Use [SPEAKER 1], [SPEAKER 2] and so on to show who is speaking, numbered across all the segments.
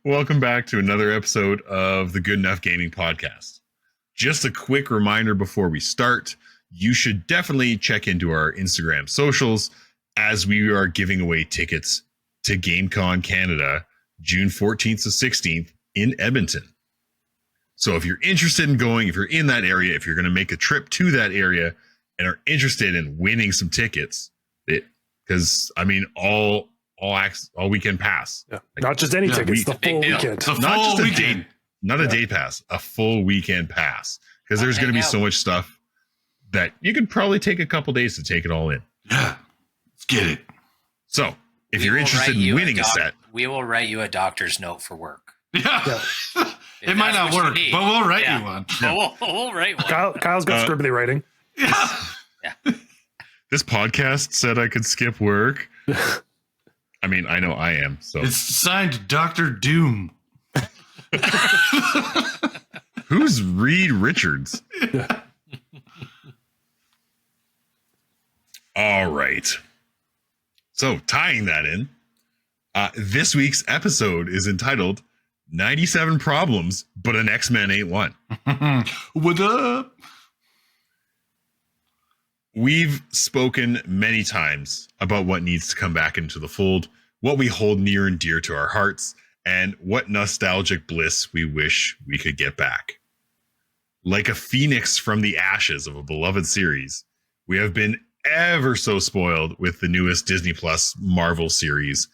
[SPEAKER 1] Welcome back to another episode of the Good Enough Gaming Podcast. Just a quick reminder before we start, you should definitely check into our Instagram socials as we are giving away tickets to GameCon Canada, June 14th to 16th in Edmonton. So if you're interested in going, if you're in that area, if you're going to make a trip to that area and are interested in winning some tickets, because I mean, all weekend pass.
[SPEAKER 2] Yeah. Not just any tickets, the full weekend.
[SPEAKER 1] Not just a day, not a day pass, a full weekend pass. Because there's going to be so much stuff that you could probably take a couple days to take it all in.
[SPEAKER 3] Yeah, let's get it.
[SPEAKER 1] So if you're interested in winning a set,
[SPEAKER 4] we will write you a doctor's note for work.
[SPEAKER 3] Yeah. It might not work, but we'll write you one.
[SPEAKER 4] We'll write one.
[SPEAKER 2] Kyle's got scribbly writing.
[SPEAKER 3] Yeah.
[SPEAKER 1] This podcast said I could skip work. I mean, I know I am. So
[SPEAKER 3] it's signed Dr. Doom.
[SPEAKER 1] Who's Reed Richards? All right. So tying that in, this week's episode is entitled 97 Problems, but an Xmen Ain't One.
[SPEAKER 3] What up?
[SPEAKER 1] We've spoken many times about what needs to come back into the fold, what we hold near and dear to our hearts, and what nostalgic bliss we wish we could get back. Like a phoenix from the ashes of a beloved series, we have been ever so spoiled with the newest Disney Plus Marvel series,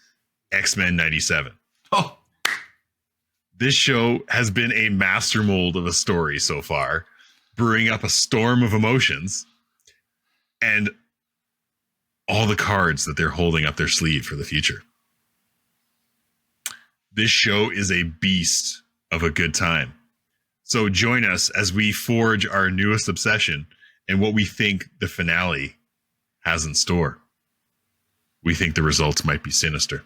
[SPEAKER 1] Xmen 97.
[SPEAKER 3] Oh.
[SPEAKER 1] This show has been a mastermold of a story so far, brewing up a storm of emotions and all the cards that they're holding up their sleeve for the future. This show is a beast of a good time. So join us as we forge our newest obsession and what we think the finale has in store. We think the results might be sinister.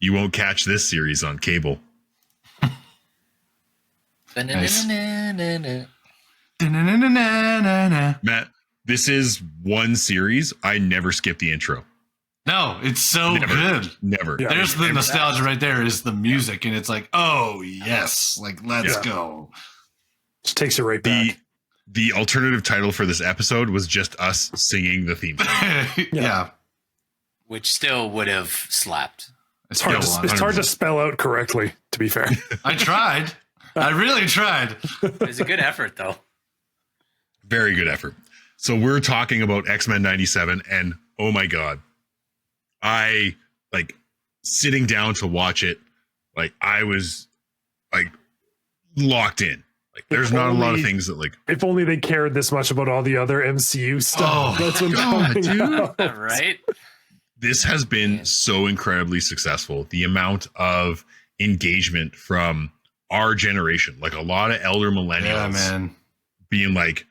[SPEAKER 1] You won't catch this series on cable.
[SPEAKER 3] Nice.
[SPEAKER 1] Matt, this is one series. I never skip the intro.
[SPEAKER 3] No, it's so good.
[SPEAKER 1] Never.
[SPEAKER 2] Yeah.
[SPEAKER 3] There's the nostalgia right there is the music. And it's like, oh, yes. Like, let's go.
[SPEAKER 2] Just takes you right back.
[SPEAKER 1] The alternative title for this episode was just us singing the theme song.
[SPEAKER 3] Yeah.
[SPEAKER 4] Which still would have slapped.
[SPEAKER 2] It's hard to spell out correctly, to be fair.
[SPEAKER 3] I tried. I really tried.
[SPEAKER 4] It was a good effort, though.
[SPEAKER 1] Very good effort. So we're talking about Xmen 97, and oh my God. I like sitting down to watch it. Like I was like locked in. Like there's not a lot of things that like.
[SPEAKER 2] If only they cared this much about all the other MCU stuff.
[SPEAKER 3] Oh,
[SPEAKER 2] that's what
[SPEAKER 1] God, dude.
[SPEAKER 4] Right?
[SPEAKER 1] This has been so incredibly successful. The amount of engagement from our generation, like a lot of elder millennials, being like,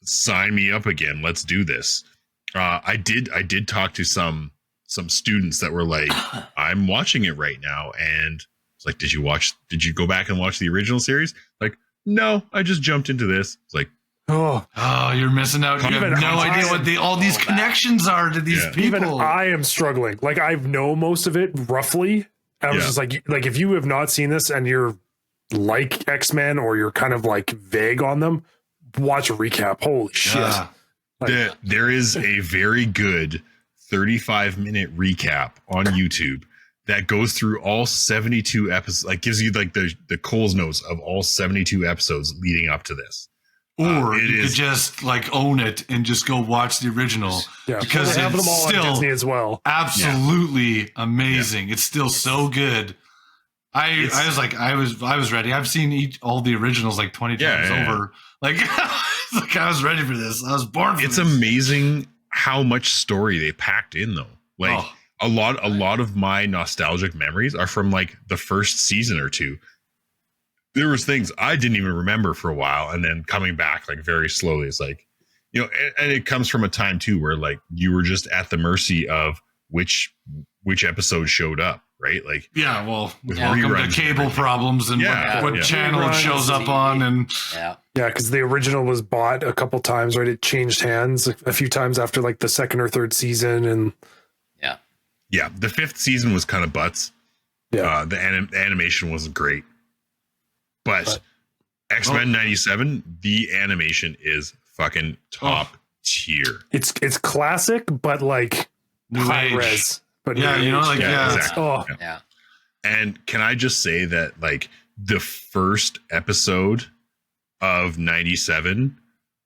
[SPEAKER 1] "Sign me up again. Let's do this." I did talk to some students that were like, I'm watching it right now. And it's like, did you go back and watch the original series? Like, no, I just jumped into this. It's like,
[SPEAKER 3] oh, you're missing out. You have no idea what all these connections are to these people.
[SPEAKER 2] Even I am struggling. Like I know most of it roughly. I was just like if you have not seen this and you're like X-Men or you're kind of like vague on them, watch a recap. Holy shit. Like,
[SPEAKER 1] there is a very good 35-minute recap on YouTube that goes through all 72 episodes, like gives you like the Cole's notes of all 72 episodes leading up to this.
[SPEAKER 3] Or you could just like own it and just go watch the original because
[SPEAKER 2] they have them
[SPEAKER 3] it's
[SPEAKER 2] all
[SPEAKER 3] still
[SPEAKER 2] on Disney as well.
[SPEAKER 3] Absolutely amazing. It's still so good. I was ready. I've seen all the originals like 20 times over. Like, I was ready for this. I was born for this.
[SPEAKER 1] It's amazing how much story they packed in though. Like a lot of my nostalgic memories are from like the first season or two. There was things I didn't even remember for a while, and then coming back like very slowly. It's like, you know, and it comes from a time too where like you were just at the mercy of which episode showed up, right? Like,
[SPEAKER 3] welcome to cable problems and what channel it shows up on, and
[SPEAKER 2] because the original was bought a couple times, right? It changed hands a few times after like the second or third season, and
[SPEAKER 1] the fifth season was kind of butts.
[SPEAKER 2] Yeah.
[SPEAKER 1] The animation wasn't great, but X-Men 97, the animation is fucking top tier.
[SPEAKER 2] It's classic, but like
[SPEAKER 3] New
[SPEAKER 2] high
[SPEAKER 3] age.
[SPEAKER 2] res. But
[SPEAKER 3] Yeah, you know, like
[SPEAKER 1] exactly.
[SPEAKER 2] Oh,
[SPEAKER 4] Yeah.
[SPEAKER 1] And can I just say that like the first episode of 97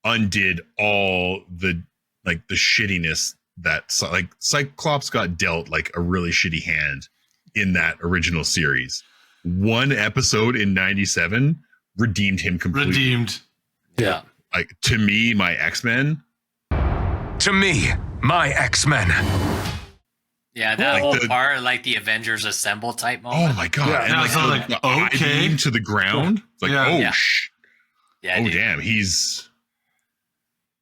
[SPEAKER 1] undid all the like the shittiness that like Cyclops got dealt like a really shitty hand in that original series. One episode in 97 redeemed him completely.
[SPEAKER 3] Redeemed.
[SPEAKER 4] Yeah.
[SPEAKER 1] Like to me, my X-Men.
[SPEAKER 5] To me, my X-Men.
[SPEAKER 4] Yeah, that
[SPEAKER 1] Like
[SPEAKER 4] whole
[SPEAKER 1] the-
[SPEAKER 4] part, like the Avengers Assemble type moment.
[SPEAKER 1] Oh my god!
[SPEAKER 2] Yeah,
[SPEAKER 1] and
[SPEAKER 3] yeah,
[SPEAKER 1] like,
[SPEAKER 3] so like,
[SPEAKER 1] the eye
[SPEAKER 3] okay.
[SPEAKER 1] beam to the ground. It's like,
[SPEAKER 3] Yeah.
[SPEAKER 1] oh
[SPEAKER 4] Yeah. Yeah,
[SPEAKER 1] oh
[SPEAKER 4] dude.
[SPEAKER 1] damn, he's.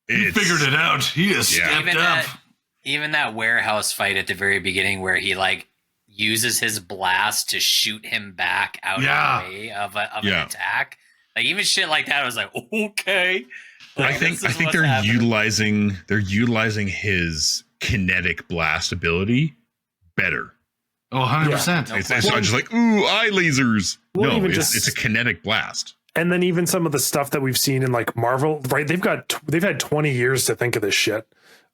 [SPEAKER 3] He figured it out. He has
[SPEAKER 1] Yeah.
[SPEAKER 3] stepped up.
[SPEAKER 4] Even that warehouse fight at the very beginning where he like uses his blast to shoot him back out
[SPEAKER 3] Yeah.
[SPEAKER 4] of the way of an
[SPEAKER 1] Yeah.
[SPEAKER 4] attack. Like even shit like that, I was like, okay. Like,
[SPEAKER 1] I think
[SPEAKER 4] this is what's
[SPEAKER 1] they're
[SPEAKER 4] happening.
[SPEAKER 1] utilizing his kinetic blast ability better.
[SPEAKER 3] Oh, 100%.
[SPEAKER 4] No
[SPEAKER 1] It's
[SPEAKER 4] question.
[SPEAKER 1] not just like ooh eye lasers.
[SPEAKER 2] Well,
[SPEAKER 1] No,
[SPEAKER 2] even
[SPEAKER 1] it's
[SPEAKER 2] just-
[SPEAKER 1] a kinetic blast.
[SPEAKER 2] and then even some of the stuff that we've seen in like Marvel, right? They've had 20 years to think of this shit.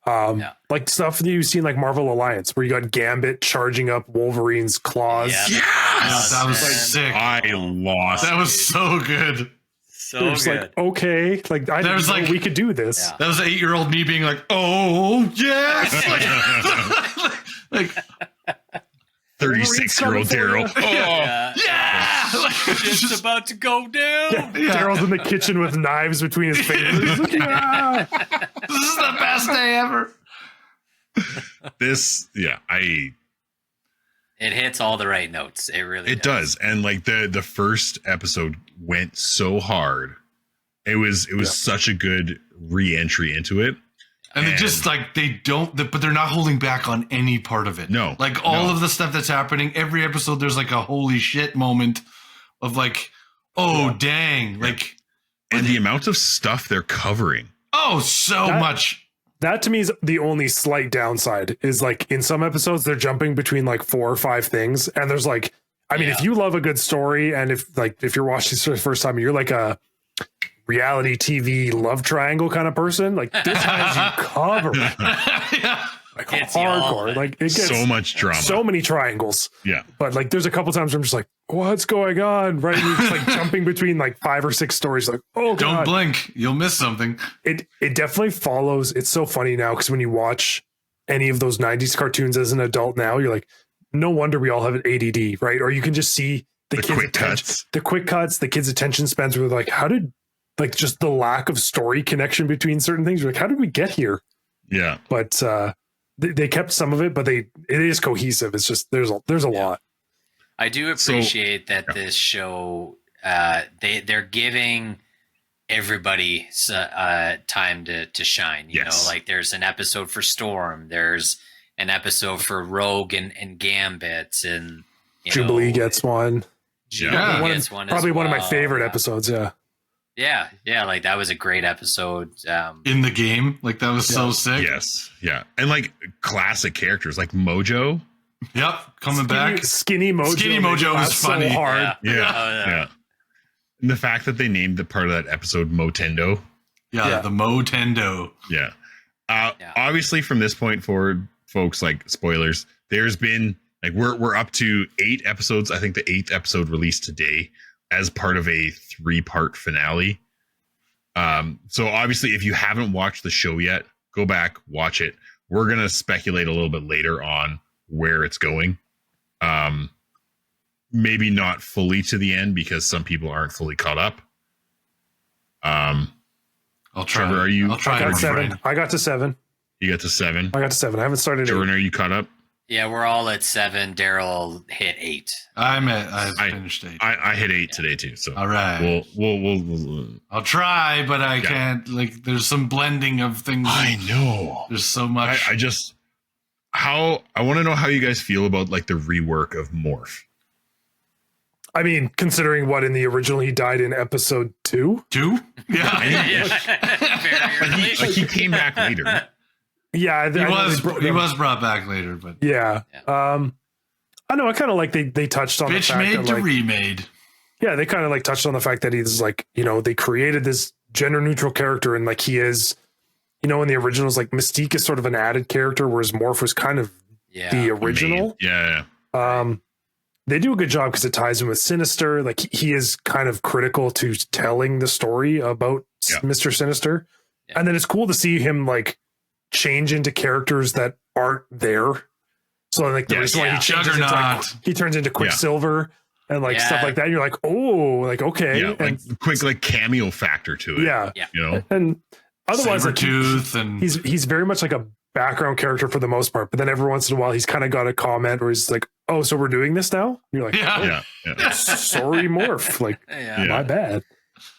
[SPEAKER 4] Yeah.
[SPEAKER 2] Like stuff that you've seen like Marvel Alliance, where you got Gambit charging up Wolverine's claws.
[SPEAKER 4] Yeah.
[SPEAKER 3] Yeah, that was
[SPEAKER 4] Man.
[SPEAKER 3] sick.
[SPEAKER 1] I lost.
[SPEAKER 3] That was so good.
[SPEAKER 4] So
[SPEAKER 2] They're just
[SPEAKER 4] good.
[SPEAKER 2] like, okay, like I
[SPEAKER 3] There's
[SPEAKER 2] didn't know
[SPEAKER 3] like-
[SPEAKER 2] we could do this.
[SPEAKER 4] Yeah.
[SPEAKER 3] That was an 8-year-old me being like, oh, yes. like
[SPEAKER 1] 36-year-old Daryl. Oh,
[SPEAKER 4] yeah.
[SPEAKER 3] yeah.
[SPEAKER 4] Just about to go down.
[SPEAKER 2] Yeah. Daryl's in the kitchen with knives between his fingers. Yeah.
[SPEAKER 3] This is the best day ever.
[SPEAKER 1] this, yeah,
[SPEAKER 4] It hits all the right notes. It really
[SPEAKER 1] it does. And like the first episode went so hard. It was such a good re-entry into it.
[SPEAKER 3] And they just like, but they're not holding back on any part of it.
[SPEAKER 1] No,
[SPEAKER 3] Like all
[SPEAKER 1] no.
[SPEAKER 3] of the stuff that's happening, every episode, there's like a holy shit moment of like, oh, dang. Like,
[SPEAKER 1] And the amount of stuff they're covering.
[SPEAKER 3] oh, so
[SPEAKER 2] That-
[SPEAKER 3] much.
[SPEAKER 2] That to me is the only slight downside is like in some episodes they're jumping between like 4 or 5 things. And there's like, I mean,
[SPEAKER 4] Yeah.
[SPEAKER 2] if you love a good story and if you're watching this for the first time, and you're like a reality TV love triangle kind of person, like this has you covered.
[SPEAKER 3] Yeah.
[SPEAKER 2] Like
[SPEAKER 4] It's y'all.
[SPEAKER 2] hardcore. Like it gets
[SPEAKER 1] So much drama.
[SPEAKER 2] so many triangles.
[SPEAKER 1] Yeah.
[SPEAKER 2] But like there's a couple times where I'm just like, what's going on? Right. And you're just like jumping between like 5 or 6 stories, like, oh
[SPEAKER 3] Don't
[SPEAKER 2] god.
[SPEAKER 3] blink. You'll miss something.
[SPEAKER 2] It definitely follows. It's so funny now because when you watch any of those 90s cartoons as an adult now, you're like, no wonder we all have an ADD, right? Or you can just see the kids'
[SPEAKER 1] quick
[SPEAKER 2] attention-
[SPEAKER 1] cuts.
[SPEAKER 2] the quick cuts, the kids' attention spans were like, how did like just the lack of story connection between certain things? You're like, how did we get here?
[SPEAKER 1] Yeah.
[SPEAKER 2] But they kept some of it, but it is cohesive. It's just there's a lot.
[SPEAKER 4] I do appreciate that this show they're giving everybody time to shine. You
[SPEAKER 1] Yes.
[SPEAKER 4] know, like there's an episode for Storm, there's an episode for Rogue and Gambit, and
[SPEAKER 2] Jubilee gets one.
[SPEAKER 4] Jubilee
[SPEAKER 3] Yeah.
[SPEAKER 4] gets one.
[SPEAKER 2] Probably
[SPEAKER 4] as
[SPEAKER 2] one of my
[SPEAKER 4] well.
[SPEAKER 2] favorite episodes. Yeah.
[SPEAKER 4] Yeah, like that was a great episode.
[SPEAKER 3] In the game. Like that was so sick.
[SPEAKER 1] Yes. Yeah. And like classic characters like Mojo.
[SPEAKER 3] Yep. Coming back.
[SPEAKER 2] Skinny Mojo.
[SPEAKER 3] Skinny
[SPEAKER 2] made me
[SPEAKER 3] Mojo
[SPEAKER 2] laugh
[SPEAKER 3] was funny.
[SPEAKER 2] So hard.
[SPEAKER 4] Yeah.
[SPEAKER 1] Yeah.
[SPEAKER 4] Oh, yeah.
[SPEAKER 1] Yeah. And the fact that they named the part of that episode Motendo.
[SPEAKER 3] Yeah. The Motendo.
[SPEAKER 1] Yeah.
[SPEAKER 4] Yeah.
[SPEAKER 1] Obviously, from this point forward, folks, like spoilers, there's been like we're up to 8 episodes. I think the 8th episode released today as part of a 3-part finale. So obviously, if you haven't watched the show yet, go back, watch it. We're gonna speculate a little bit later on where it's going. Maybe not fully to the end because some people aren't fully caught up.
[SPEAKER 3] I'll try.
[SPEAKER 1] Trevor, are you-
[SPEAKER 3] I'll try
[SPEAKER 2] I got
[SPEAKER 3] and
[SPEAKER 2] 7.
[SPEAKER 3] refrain.
[SPEAKER 2] I got to 7.
[SPEAKER 1] You got to 7.
[SPEAKER 2] I haven't started 8.
[SPEAKER 1] Jordan, are you caught up?
[SPEAKER 4] Yeah, we're all at 7. Daryl hit 8.
[SPEAKER 3] I finished 8.
[SPEAKER 1] I hit 8 today too. So
[SPEAKER 3] All right.
[SPEAKER 1] we'll
[SPEAKER 3] I'll try, but I can't. Like, there's some blending of things.
[SPEAKER 1] I know.
[SPEAKER 3] There's so much.
[SPEAKER 1] I want to know how you guys feel about like the rework of Morph.
[SPEAKER 2] I mean, considering what in the original he died in episode 2.
[SPEAKER 3] 2? Yeah.
[SPEAKER 4] Very early.
[SPEAKER 1] He came back later.
[SPEAKER 2] Yeah,
[SPEAKER 3] He was brought back later, but
[SPEAKER 2] Yeah.
[SPEAKER 4] Yeah.
[SPEAKER 2] I know. I kind of like they touched on the
[SPEAKER 3] Bitch
[SPEAKER 2] fact
[SPEAKER 3] made
[SPEAKER 2] that,
[SPEAKER 3] to
[SPEAKER 2] like,
[SPEAKER 3] remade.
[SPEAKER 2] yeah, they kind of like touched on the fact that he's like, you know, they created this gender neutral character, and like he is, you know, in the originals, like Mystique is sort of an added character, whereas Morph was kind of the original.
[SPEAKER 1] Yeah.
[SPEAKER 2] They do a good job because it ties in with Sinister. Like he is kind of critical to telling the story about Mr. Sinister. Yeah. And then it's cool to see him like change into characters that aren't there. So like the reason why he changes into like, he turns into Quicksilver and like stuff like that. And you're like, oh, like, okay.
[SPEAKER 1] Yeah, and like quick like cameo factor to it.
[SPEAKER 2] Yeah.
[SPEAKER 1] You know?
[SPEAKER 2] And otherwise like,
[SPEAKER 3] and
[SPEAKER 2] he's very much like a background character for the most part, but then every once in a while he's kind of got a comment where he's like, oh, so we're doing this now? And you're like, sorry, Morph, like my bad.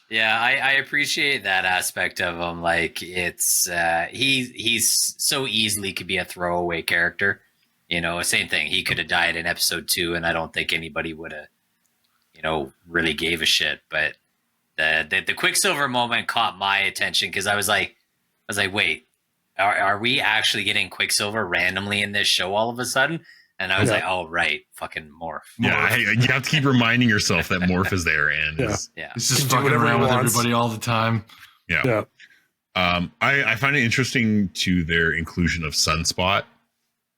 [SPEAKER 4] Yeah, I appreciate that aspect of him. Like it's he's so easily could be a throwaway character. You know, same thing. He could have died in episode 2 and I don't think anybody would have, you know, really gave a shit. But the Quicksilver moment caught my attention because I was like, wait, are we actually getting Quicksilver randomly in this show all of a sudden? And I was like, oh, right. Fucking Morph.
[SPEAKER 1] Yeah, you have to keep reminding yourself that Morph is there. And
[SPEAKER 3] he's just fucking around with everybody all the time.
[SPEAKER 1] Yeah. I find it interesting to their inclusion of Sunspot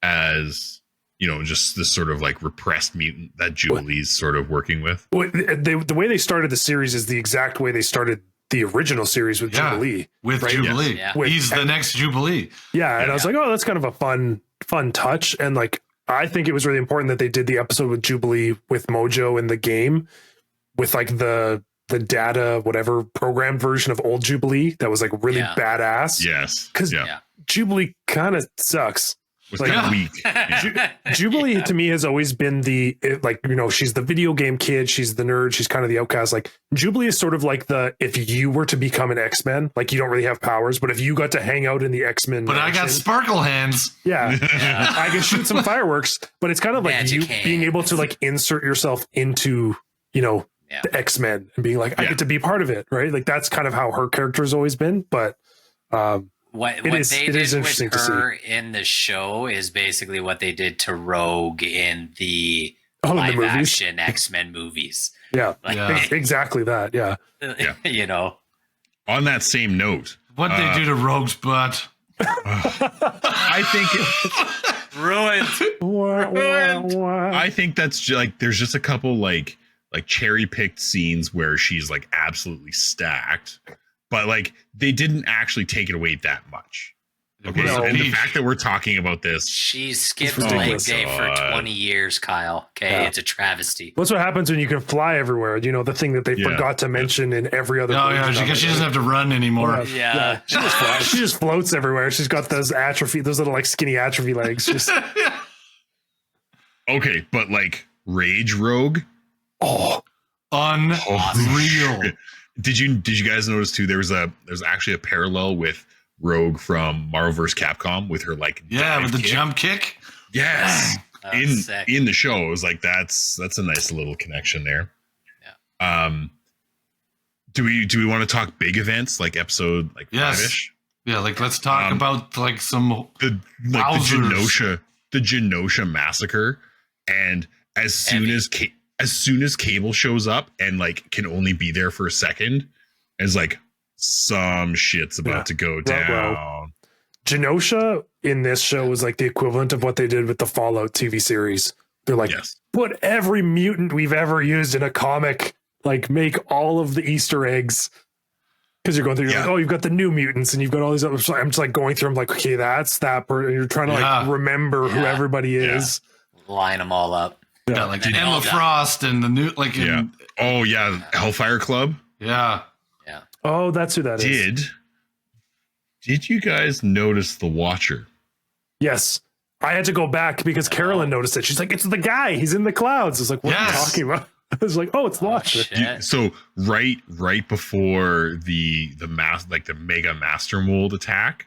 [SPEAKER 1] as, you know, just this sort of like repressed mutant that Jubilee's sort of working with.
[SPEAKER 2] Well, the way they started the series is the exact way they started the original series with Jubilee.
[SPEAKER 3] With Jubilee. Yes. Yeah. He's the next Jubilee.
[SPEAKER 2] Yeah. And I was like, oh, that's kind of a fun touch. And like, I think it was really important that they did the episode with Jubilee with Mojo in the game with like the data, whatever programmed version of old Jubilee that was like really badass.
[SPEAKER 1] Yes.
[SPEAKER 2] Because Jubilee kind of sucks.
[SPEAKER 1] Was like, kind of weak.
[SPEAKER 2] Jubilee to me has always been like, you know, she's the video game kid. She's the nerd. She's kind of the outcast. Like Jubilee is sort of like if you were to become an X-Men, like you don't really have powers, but if you got to hang out in the X-Men.
[SPEAKER 3] But I got sparkle hands.
[SPEAKER 2] Yeah. I can shoot some fireworks, but it's kind of like you being able to like insert yourself into, you know, the X-Men and being like, I get to be part of it. Right. Like that's kind of how her character has always been. But,
[SPEAKER 4] what they did with her in the show is basically what they did to Rogue in the live action X-Men movies.
[SPEAKER 2] Yeah, exactly that. Yeah.
[SPEAKER 4] You know,
[SPEAKER 1] on that same note,
[SPEAKER 3] what they do to Rogue's butt.
[SPEAKER 1] I think
[SPEAKER 4] ruined.
[SPEAKER 1] I think that's like there's just a couple like cherry picked scenes where she's like absolutely stacked. But like they didn't actually take it away that much. Okay. And the fact that we're talking about this.
[SPEAKER 4] She skipped leg day for 20 years, Kyle. Okay. It's a travesty.
[SPEAKER 2] That's what happens when you can fly everywhere. You know, the thing that they forgot to mention in every other.
[SPEAKER 3] Oh, yeah. Because she doesn't have to run anymore.
[SPEAKER 4] Yeah.
[SPEAKER 2] She just floats everywhere. She's got those little like skinny atrophy legs. Just.
[SPEAKER 1] Okay. But like Rage Rogue.
[SPEAKER 2] Oh,
[SPEAKER 3] unreal.
[SPEAKER 1] Did you guys notice too? There's actually a parallel with Rogue from Marvel vs. Capcom with her like
[SPEAKER 3] with the jump kick.
[SPEAKER 1] Yes, in the show, it was like that's a nice little connection there. Yeah. Do we want to talk big events like episode like 5-ish?
[SPEAKER 3] Yeah, like let's talk about like some
[SPEAKER 1] the Genosha massacre, and as soon as Cable shows up and like can only be there for a second, it's like some shit's about to go down.
[SPEAKER 2] Genosha in this show was like the equivalent of what they did with the Fallout TV series. They're like, put every mutant we've ever used in a comic, like make all of the Easter eggs. Because you're going through, like, you've got the new mutants and you've got all these other. I'm just like going through. I'm like, okay, that's that person. You're trying to like remember who everybody is.
[SPEAKER 4] Line them all up.
[SPEAKER 3] Yeah, like Emma Frost and the new
[SPEAKER 1] Hellfire Club.
[SPEAKER 3] Yeah.
[SPEAKER 2] Oh, that's who that is.
[SPEAKER 1] Did you guys notice the Watcher?
[SPEAKER 2] Yes. I had to go back because Carolyn noticed it. She's like, it's the guy. He's in the clouds. I was like, what are you talking about? I was like, oh, it's the Watcher.
[SPEAKER 1] So right before the mega Mastermold attack,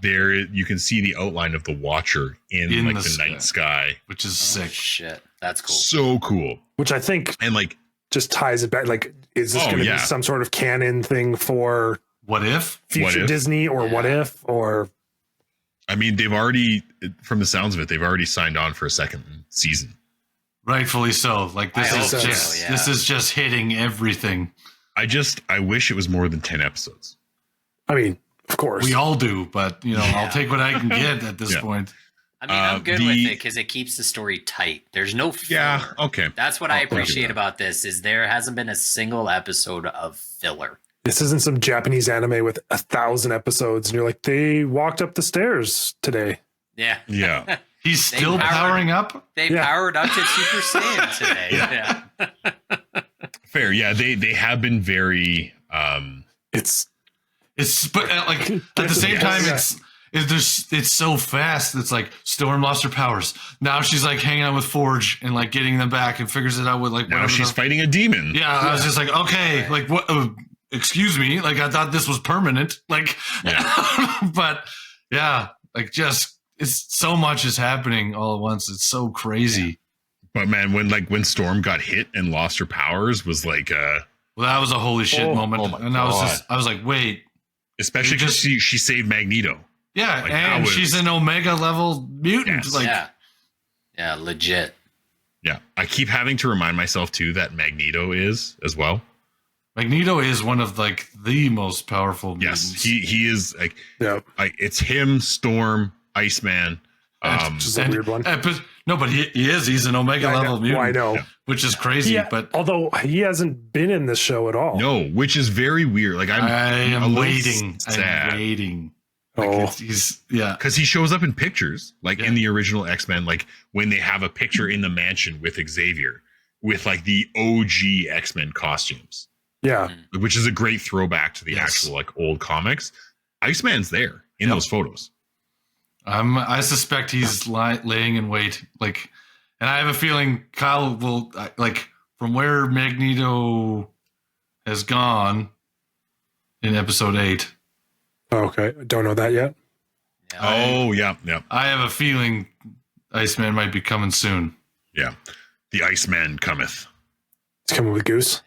[SPEAKER 1] there you can see the outline of the Watcher in like the night sky,
[SPEAKER 3] which is sick.
[SPEAKER 4] Shit, that's cool.
[SPEAKER 1] So cool.
[SPEAKER 2] Which I think
[SPEAKER 1] and like
[SPEAKER 2] just ties it back. Like, is this going to be some sort of canon thing for
[SPEAKER 3] what if
[SPEAKER 2] future Disney or what if or?
[SPEAKER 1] I mean, they've already, from the sounds of it, they've already signed on for a second season.
[SPEAKER 3] Rightfully so. Like this
[SPEAKER 4] I
[SPEAKER 3] is
[SPEAKER 4] hope
[SPEAKER 3] just
[SPEAKER 4] so, yeah.
[SPEAKER 3] this is just hitting everything.
[SPEAKER 1] I wish it was more than 10 episodes.
[SPEAKER 2] I mean, of course.
[SPEAKER 3] We all do, but
[SPEAKER 4] Yeah.
[SPEAKER 3] I'll take what I can get at this
[SPEAKER 1] Yeah.
[SPEAKER 3] point.
[SPEAKER 4] I mean, I'm good with it because it keeps the story tight. There's no filler.
[SPEAKER 1] Yeah, okay.
[SPEAKER 4] That's what I
[SPEAKER 1] I'll give you
[SPEAKER 4] appreciate
[SPEAKER 1] that.
[SPEAKER 4] about this is there hasn't been a single episode of filler.
[SPEAKER 2] This isn't some Japanese anime with 1,000 episodes, and you're like, they walked up the stairs today.
[SPEAKER 4] Yeah.
[SPEAKER 1] Yeah.
[SPEAKER 3] He's still powering up.
[SPEAKER 4] They
[SPEAKER 2] Yeah.
[SPEAKER 4] powered up to Super Saiyan today. Yeah.
[SPEAKER 1] Fair. Yeah, they have been very
[SPEAKER 2] It's
[SPEAKER 3] But like at the same time, it's so fast. It's like Storm lost her powers. Now she's like hanging out with Forge and like getting them back and figures it out with like
[SPEAKER 1] now
[SPEAKER 3] whatever
[SPEAKER 1] she's fighting a demon.
[SPEAKER 3] Yeah, I was just like, okay, like what? Excuse me, like I thought this was permanent. Like, but yeah, like just it's so much is happening all at once. It's so crazy.
[SPEAKER 1] But man, when Storm got hit and lost her powers was like
[SPEAKER 3] Well, that was a holy shit moment,
[SPEAKER 1] oh my
[SPEAKER 3] and I was like, wait,
[SPEAKER 1] especially because she saved Magneto.
[SPEAKER 3] yeah,
[SPEAKER 1] Like,
[SPEAKER 3] and she's an Omega level mutant.
[SPEAKER 1] Yes.
[SPEAKER 3] Like,
[SPEAKER 4] yeah, legit.
[SPEAKER 1] Yeah. I keep having to remind myself too that Magneto is as well.
[SPEAKER 3] Magneto is one of like the most powerful mutants.
[SPEAKER 1] Yes. He is like it's him, Storm, Iceman.
[SPEAKER 2] which is a weird one.
[SPEAKER 3] But he is. He's an Omega level mutant.
[SPEAKER 2] Well, I know.
[SPEAKER 3] Which is crazy. But
[SPEAKER 2] although he hasn't been in this show at all.
[SPEAKER 1] No, which is very weird. Like
[SPEAKER 3] I am
[SPEAKER 1] a little
[SPEAKER 3] waiting.
[SPEAKER 1] sad.
[SPEAKER 3] I'm waiting.
[SPEAKER 2] Oh.
[SPEAKER 3] Like he's
[SPEAKER 1] because he shows up in pictures, like in the original X-Men, like when they have a picture in the mansion with Xavier, with like the OG X-Men costumes.
[SPEAKER 2] Yeah.
[SPEAKER 1] Which is a great throwback to the actual like old comics. Iceman's there in those photos.
[SPEAKER 3] I suspect he's laying in wait. Like, and I have a feeling Kyle will like from where Magneto has gone in episode 8.
[SPEAKER 2] Okay. Don't know that yet.
[SPEAKER 4] Yeah.
[SPEAKER 1] Yeah.
[SPEAKER 3] I have a feeling Iceman might be coming soon.
[SPEAKER 1] Yeah. The Iceman cometh.
[SPEAKER 2] It's coming with Goose.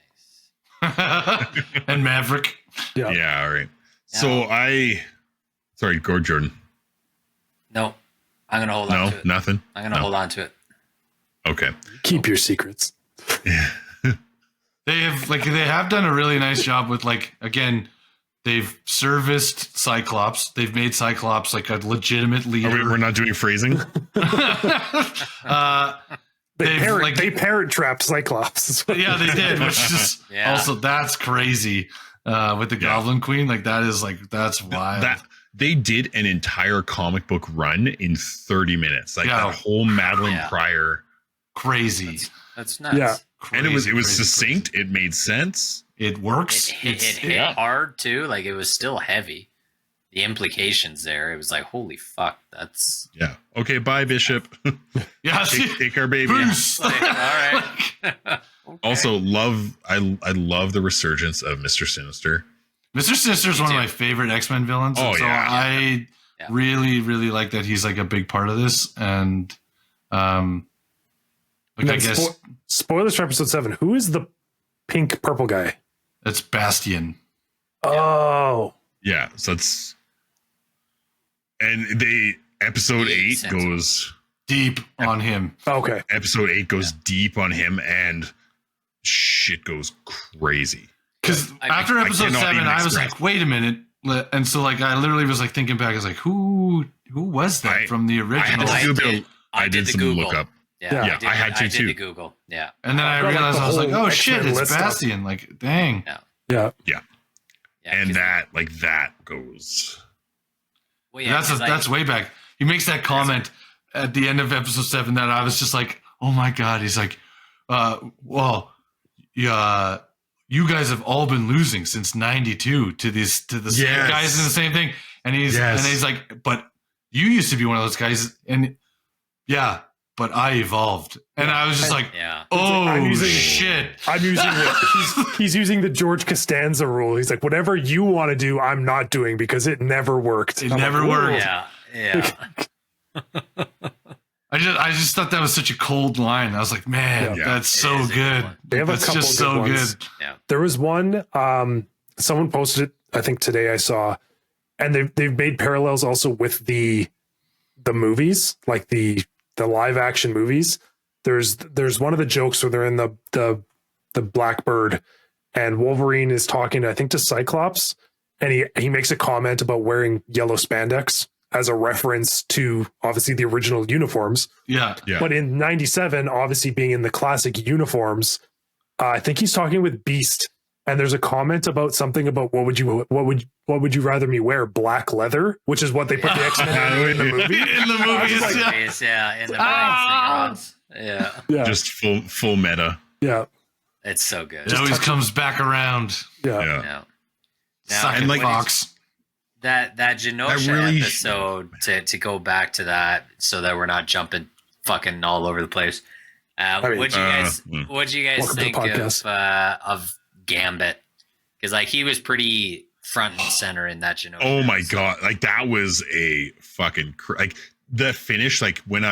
[SPEAKER 3] And Maverick.
[SPEAKER 2] Yeah.
[SPEAKER 1] Yeah. All right. So sorry, go Jordan.
[SPEAKER 4] No, I'm going to hold on to it.
[SPEAKER 1] Nothing.
[SPEAKER 4] I'm going to hold on to it.
[SPEAKER 1] Okay.
[SPEAKER 2] Keep your secrets.
[SPEAKER 3] They have done a really nice job with like, again, they've serviced Cyclops. They've made Cyclops like a legitimate leader.
[SPEAKER 1] We're not doing phrasing.
[SPEAKER 2] They parent trapped Cyclops.
[SPEAKER 3] Yeah, they did, which is also that's crazy. With the Goblin Queen, like that's wild.
[SPEAKER 1] That they did an entire comic book run in 30 minutes. Like that whole Madeline Pryor.
[SPEAKER 3] Crazy.
[SPEAKER 4] That's nuts.
[SPEAKER 2] Yeah.
[SPEAKER 1] And it was succinct. It made sense.
[SPEAKER 3] It works.
[SPEAKER 4] It hit hard too. Like it was still heavy. The implications there. It was like, holy fuck. That's
[SPEAKER 1] Okay, bye, Bishop.
[SPEAKER 3] Yeah.
[SPEAKER 1] take our baby.
[SPEAKER 3] Bruce.
[SPEAKER 4] like, all right. Okay.
[SPEAKER 1] Also, I love the resurgence of Mr. Sinister.
[SPEAKER 3] Mr. Sinister is one of my favorite X-Men villains.
[SPEAKER 1] Oh,
[SPEAKER 3] so I really, really like that he's like a big part of this. And I guess
[SPEAKER 2] spoilers for episode 7. Who is the pink purple guy?
[SPEAKER 3] it's Bastion.
[SPEAKER 2] Oh.
[SPEAKER 1] Yeah, so it's episode 8 goes
[SPEAKER 3] Deep on him.
[SPEAKER 2] Okay.
[SPEAKER 1] Episode 8 goes deep on him and shit goes crazy.
[SPEAKER 3] Because after episode 7, I was like, wait a minute. And so like I literally was like thinking back, I was like, who was that from the original?
[SPEAKER 1] I did some
[SPEAKER 4] Google.
[SPEAKER 1] look up.
[SPEAKER 4] Yeah,
[SPEAKER 1] I had to
[SPEAKER 4] I did
[SPEAKER 1] too.
[SPEAKER 4] the Google. Yeah.
[SPEAKER 3] And then I realized I was like, oh shit, it's Bastion. Like, dang.
[SPEAKER 2] Yeah.
[SPEAKER 1] And that goes.
[SPEAKER 4] Well, yeah,
[SPEAKER 3] that's way back. He makes that comment at the end of episode 7 that I was just like, oh my God. He's like, well, yeah, you guys have all been losing since 92 to the same guys in the same thing. And he's like, but you used to be one of those guys. And but I evolved. And I was just like, shit.
[SPEAKER 2] I'm using he's using the George Costanza rule. He's like, whatever you want to do, I'm not doing because it never worked.
[SPEAKER 3] It never worked.
[SPEAKER 4] Yeah.
[SPEAKER 3] I just thought that was such a cold line. I was like, man, that's so good.
[SPEAKER 2] They have
[SPEAKER 3] that's
[SPEAKER 2] a couple
[SPEAKER 3] just
[SPEAKER 2] good
[SPEAKER 3] so
[SPEAKER 2] ones.
[SPEAKER 3] good.
[SPEAKER 2] Yeah. There was one, someone posted it, I think today I saw, and they've made parallels also with the movies, like the live action movies. there's one of the jokes where they're in the Blackbird, and Wolverine is talking, I think, to Cyclops, and he makes a comment about wearing yellow spandex as a reference to obviously the original uniforms.
[SPEAKER 3] Yeah.
[SPEAKER 2] But in 97, obviously being in the classic uniforms, I think he's talking with Beast, and there's a comment about something about what would you rather me wear? Black leather, which is what they put the X-Men in the movie.
[SPEAKER 3] In the movies,
[SPEAKER 4] in the
[SPEAKER 2] Yeah.
[SPEAKER 1] Just full meta.
[SPEAKER 2] Yeah.
[SPEAKER 4] It's so good.
[SPEAKER 3] It always comes back around.
[SPEAKER 2] Yeah.
[SPEAKER 3] Suck
[SPEAKER 1] and
[SPEAKER 3] it,
[SPEAKER 1] like
[SPEAKER 3] Fox.
[SPEAKER 4] That Genosha episode, to go back to that, so that we're not jumping fucking all over the place. What'd you guys think of Gambit? Because like he was pretty front and center in that Genosha.
[SPEAKER 1] Oh my god! Like that was a fucking like the finish. Like when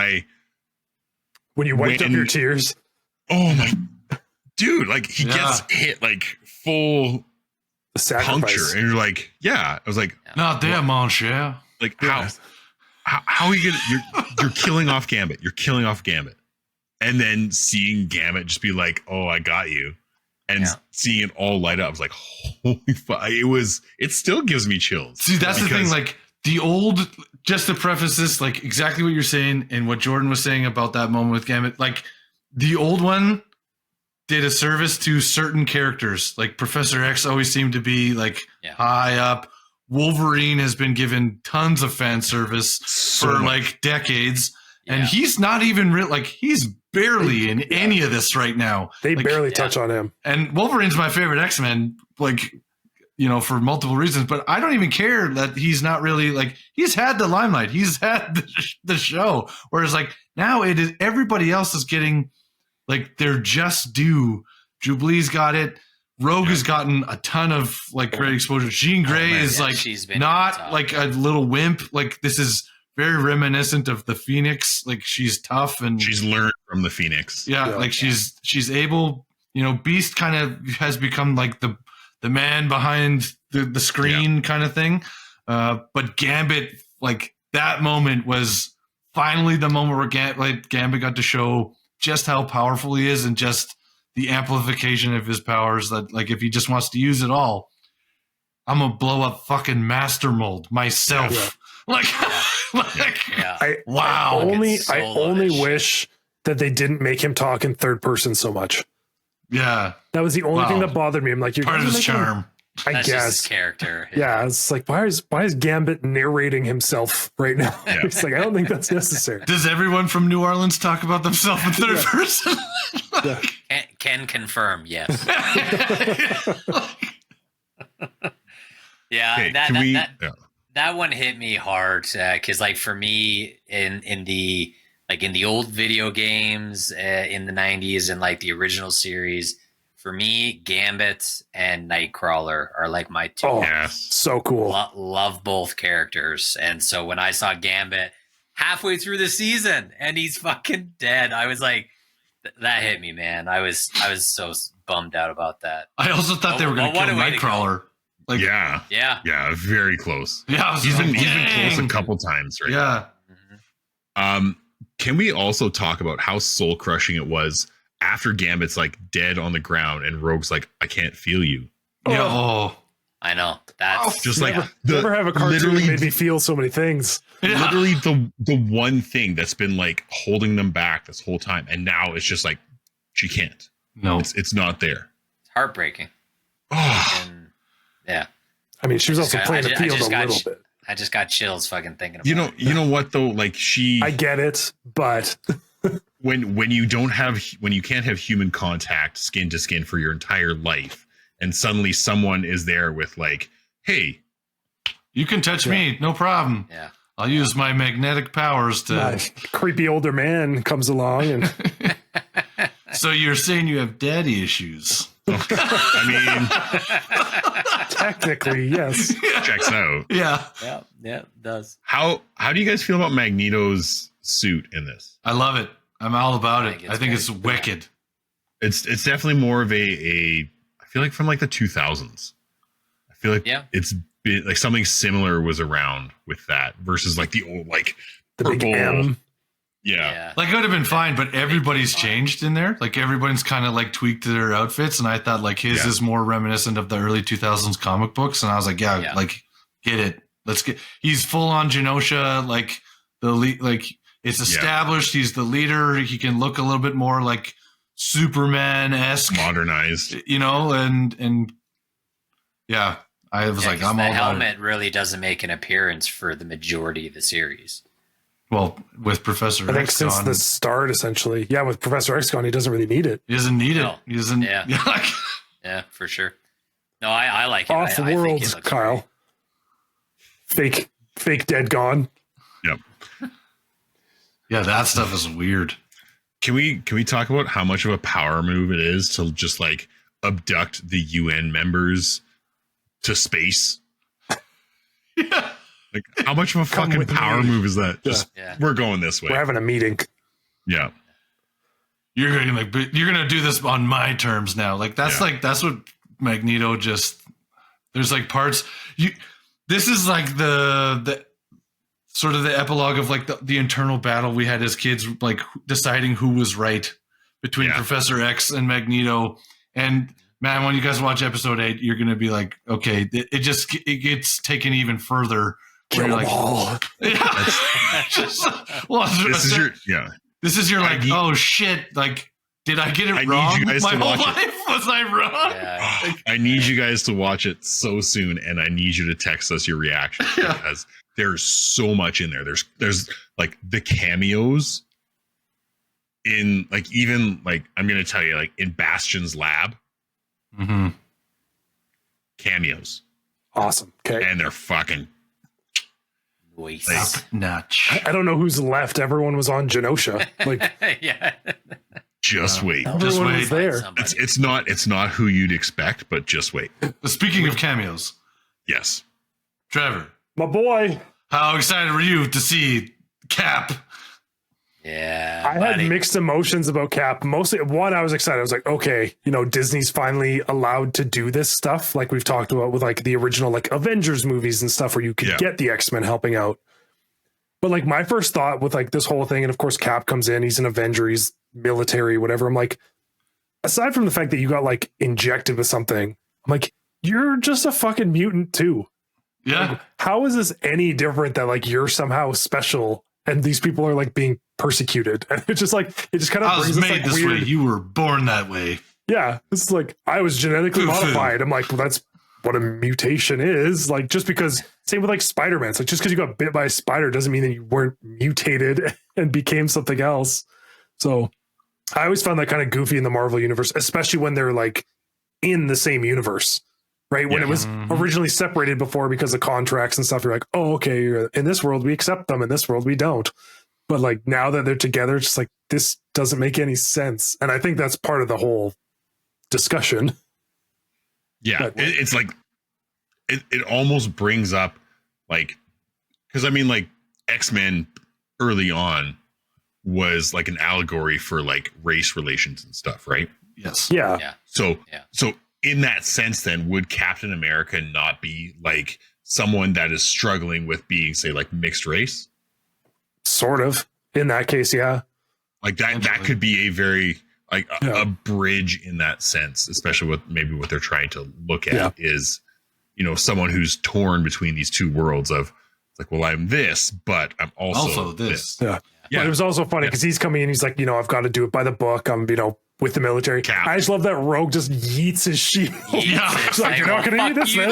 [SPEAKER 2] you wiped up your tears.
[SPEAKER 1] Oh my dude! Like he gets hit like full puncture, and you're like, I was like,
[SPEAKER 3] not there, mon cher.
[SPEAKER 1] Like how are you gonna you're killing off Gambit? You're killing off Gambit, and then seeing Gambit just be like, oh, I got you. And seeing it all light up, I was like, holy fuck. It still gives me chills.
[SPEAKER 3] See, that's the thing. Like the old, just to preface this, like exactly what you're saying and what Jordan was saying about that moment with Gambit, like the old one did a service to certain characters. Like Professor X always seemed to be like high up. Wolverine has been given tons of fan service for like decades. And he's not even real. Like he's barely in any of this right now.
[SPEAKER 2] They barely touch on him.
[SPEAKER 3] And Wolverine's my favorite X-Men, like, you know, for multiple reasons. But I don't even care that he's not really like he's had the limelight. He's had the show. Whereas like now it is everybody else is getting like they're just due. Jubilee's got it. Rogue has gotten a ton of like great exposure. Jean Grey is like not like a little wimp. Like this is very reminiscent of the Phoenix. Like she's tough and
[SPEAKER 1] she's learned from the Phoenix.
[SPEAKER 3] She's able, you know, Beast kind of has become like the man behind the screen kind of thing. But Gambit, like that moment was finally the moment where Gambit got to show just how powerful he is and just the amplification of his powers that like if he just wants to use it all, I'm gonna blow up fucking Mastermold myself. I
[SPEAKER 2] only wish that they didn't make him talk in third person so much.
[SPEAKER 3] Yeah,
[SPEAKER 2] that was the only thing that bothered me. I'm like, you're
[SPEAKER 3] part of his charm.
[SPEAKER 2] That's guess
[SPEAKER 4] just his character.
[SPEAKER 2] Yeah, it's like why is Gambit narrating himself right now? It's like I don't think that's necessary.
[SPEAKER 3] Does everyone from New Orleans talk about themselves in third person?
[SPEAKER 4] Can confirm, yes. That one hit me hard because, like, for me, in the old video games in the 90s and like the original series, for me, Gambit and Nightcrawler are like my two.
[SPEAKER 2] Oh, so cool.
[SPEAKER 4] Love both characters, and so when I saw Gambit halfway through the season and he's fucking dead, I was like, that hit me, man. I was so bummed out about that.
[SPEAKER 3] I also thought they were going to kill Nightcrawler. Like,
[SPEAKER 1] yeah, very close.
[SPEAKER 3] Yeah,
[SPEAKER 1] he's been close a couple times, right?
[SPEAKER 3] Yeah.
[SPEAKER 1] Now. Can we also talk about how soul crushing it was after Gambit's like dead on the ground and Rogue's like, I can't feel you.
[SPEAKER 3] Oh,
[SPEAKER 4] I know. That's
[SPEAKER 1] just
[SPEAKER 2] never have a cartoon that made me feel so many things.
[SPEAKER 1] Yeah. Literally the one thing that's been like holding them back this whole time, and now it's just like she can't.
[SPEAKER 3] No,
[SPEAKER 1] it's not there.
[SPEAKER 4] It's heartbreaking.
[SPEAKER 1] Oh.
[SPEAKER 4] Yeah.
[SPEAKER 2] I mean, she was also playing the field a little bit.
[SPEAKER 4] I just got chills fucking thinking about it.
[SPEAKER 1] You know what though? Like
[SPEAKER 2] I get it, but
[SPEAKER 1] when you can't have human contact skin to skin for your entire life, and suddenly someone is there with like, hey,
[SPEAKER 3] you can touch me, no problem.
[SPEAKER 4] Yeah.
[SPEAKER 3] I'll use my magnetic powers to
[SPEAKER 2] creepy older man comes along and
[SPEAKER 3] So you're saying you have daddy issues?
[SPEAKER 1] I mean,
[SPEAKER 2] technically, yes.
[SPEAKER 1] Checks out.
[SPEAKER 3] Yeah,
[SPEAKER 4] it does.
[SPEAKER 1] How do you guys feel about Magneto's suit in this?
[SPEAKER 3] I love it. I'm all about it. I think it's wicked.
[SPEAKER 1] It's definitely more of a I feel like from like the 2000s. I feel like it's been like something similar was around with that versus like the old like
[SPEAKER 2] the
[SPEAKER 1] purple.
[SPEAKER 2] big M.
[SPEAKER 1] Yeah.
[SPEAKER 3] Like it would have been fine, but everybody's changed in there. Like everybody's kind of like tweaked their outfits, and I thought like his is more reminiscent of the early 2000s comic books, and I was like, like get it. Let's get. He's full on Genosha, like the like it's established. He's the leader. He can look a little bit more like Superman-esque,
[SPEAKER 1] modernized,
[SPEAKER 3] and yeah. I was like, I'm all about it.
[SPEAKER 4] The helmet really doesn't make an appearance for the majority of the series.
[SPEAKER 3] Well, with Professor X,
[SPEAKER 2] I think since the start, essentially, with Professor X gone, he doesn't really need it.
[SPEAKER 3] He doesn't need it.
[SPEAKER 4] No.
[SPEAKER 3] He doesn't.
[SPEAKER 4] Yeah, yeah, for sure. No, I like it.
[SPEAKER 2] Off
[SPEAKER 4] I
[SPEAKER 2] world,
[SPEAKER 4] think it looks
[SPEAKER 2] Kyle. Great. Fake dead gone.
[SPEAKER 1] Yep.
[SPEAKER 3] Yeah, that stuff is weird.
[SPEAKER 1] Can we talk about how much of a power move it is to just like abduct the UN members to space?
[SPEAKER 3] Yeah.
[SPEAKER 1] Like, how much of a fucking power move is that? Just we're going this way.
[SPEAKER 2] We're having a meeting.
[SPEAKER 1] Yeah.
[SPEAKER 3] You're gonna do this on my terms now. Like that's that's what Magneto just. There's like parts. This is like the sort of the epilogue of like the internal battle we had as kids, like deciding who was right between Professor X and Magneto. And man, when you guys watch episode 8, you're gonna be like, okay, it gets taken even further.
[SPEAKER 2] Kill them all.
[SPEAKER 3] This is your like, oh shit, like, did I get it wrong?
[SPEAKER 1] Need you guys
[SPEAKER 3] My
[SPEAKER 1] to
[SPEAKER 3] whole
[SPEAKER 1] watch
[SPEAKER 3] life was I wrong?
[SPEAKER 4] Yeah.
[SPEAKER 1] I need you guys to watch it so soon, and I need you to text us your reaction because there's so much in there. There's like the cameos in like even like I'm gonna tell you like in Bastion's lab.
[SPEAKER 3] Mm-hmm.
[SPEAKER 1] Cameos.
[SPEAKER 2] Awesome. Okay.
[SPEAKER 1] And they're fucking
[SPEAKER 4] nice.
[SPEAKER 3] Notch.
[SPEAKER 2] I don't know who's left. Everyone was on Genosha. Like,
[SPEAKER 4] yeah.
[SPEAKER 1] Just wait.
[SPEAKER 2] Everyone was there.
[SPEAKER 1] It's not who you'd expect, but just wait.
[SPEAKER 3] Speaking of cameos,
[SPEAKER 1] yes.
[SPEAKER 3] Trevor,
[SPEAKER 2] my boy.
[SPEAKER 3] how excited were you to see Cap?
[SPEAKER 4] Yeah.
[SPEAKER 2] I had mixed emotions about Cap. Mostly, one, I was excited. I was like, okay, Disney's finally allowed to do this stuff, like we've talked about with like the original like Avengers movies and stuff, where you could get the X-Men helping out. But like my first thought with like this whole thing, and of course Cap comes in, he's an Avenger, he's military, whatever. I'm like, aside from the fact that you got like injected with something, I'm like, you're just a fucking mutant too.
[SPEAKER 3] Yeah.
[SPEAKER 2] Like, how is this any different that like you're somehow special and these people are like being persecuted? And it's just like, it just kind of
[SPEAKER 3] I was
[SPEAKER 2] brings
[SPEAKER 3] made
[SPEAKER 2] this, like,
[SPEAKER 3] this
[SPEAKER 2] weird
[SPEAKER 3] way. You were born that way.
[SPEAKER 2] Yeah. It's like, I was genetically modified. I'm like, well, that's what a mutation is. Like, just because, same with like Spider-Man. It's like, just because you got bit by a spider doesn't mean that you weren't mutated and became something else. So I always found that kind of goofy in the Marvel universe, especially when they're like in the same universe, right? When it was originally separated before because of contracts and stuff, you're like, oh, okay, in this world we accept them, in this world we don't. But like now that they're together, it's just like, this doesn't make any sense. And I think that's part of the whole discussion.
[SPEAKER 1] Yeah, it's like it almost brings up like, because I mean like X-Men early on was like an allegory for like race relations and stuff, right?
[SPEAKER 3] Yes.
[SPEAKER 2] Yeah.
[SPEAKER 1] So in that sense, then would Captain America not be like someone that is struggling with being, say, like mixed race?
[SPEAKER 2] Sort of. In that case, yeah.
[SPEAKER 1] Like that could be a very like a bridge in that sense, especially with maybe what they're trying to look at is, someone who's torn between these two worlds of like, well, I'm this, but I'm also this.
[SPEAKER 2] Yeah. But it was also funny because he's coming in, he's like, I've got to do it by the book. I'm, with the military.
[SPEAKER 1] Cap.
[SPEAKER 2] I just love that Rogue just yeets his shield.
[SPEAKER 4] He's
[SPEAKER 2] like, you're not going to eat this, man.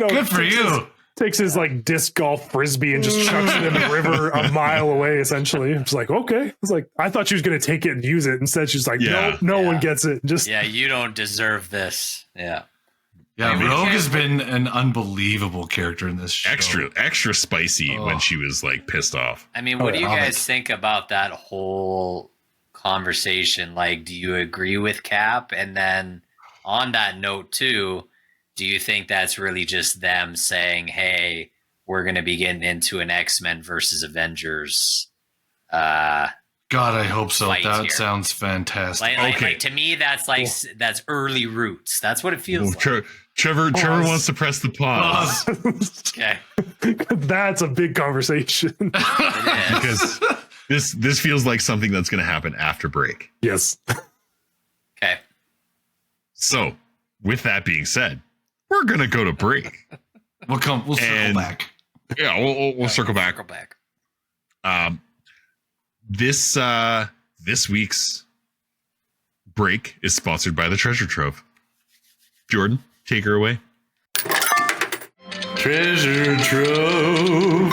[SPEAKER 3] Good for you.
[SPEAKER 2] Takes his like disc golf frisbee and just chucks it in the river a mile away, essentially. It's like, okay. It's like, I thought she was going to take it and use it. Instead, she's like, no one gets it. Just
[SPEAKER 4] you don't deserve this. Yeah.
[SPEAKER 3] Yeah, Rogue has been an unbelievable character in this show.
[SPEAKER 1] Extra spicy when she was like pissed off.
[SPEAKER 4] I mean, what do you guys think about that whole conversation? Like, do you agree with Cap? And then on that note too, do you think that's really just them saying, hey, we're going to be getting into an X-Men versus Avengers
[SPEAKER 3] God, I hope so. That
[SPEAKER 4] here.
[SPEAKER 3] Sounds fantastic.
[SPEAKER 4] Like, to me, that's like that's early roots. That's what it feels like.
[SPEAKER 1] Trevor wants to press the pause.
[SPEAKER 4] Okay.
[SPEAKER 2] That's a big conversation.
[SPEAKER 1] Because this feels like something that's going to happen after break.
[SPEAKER 2] Yes.
[SPEAKER 4] Okay.
[SPEAKER 1] So, with that being said, we're going to go to break.
[SPEAKER 3] We'll circle back.
[SPEAKER 1] Yeah, we'll circle back.
[SPEAKER 4] Circle back.
[SPEAKER 3] Mm-hmm.
[SPEAKER 1] This week's break is sponsored by the Treasure Trove. Jordan, take her away.
[SPEAKER 3] Treasure Trove.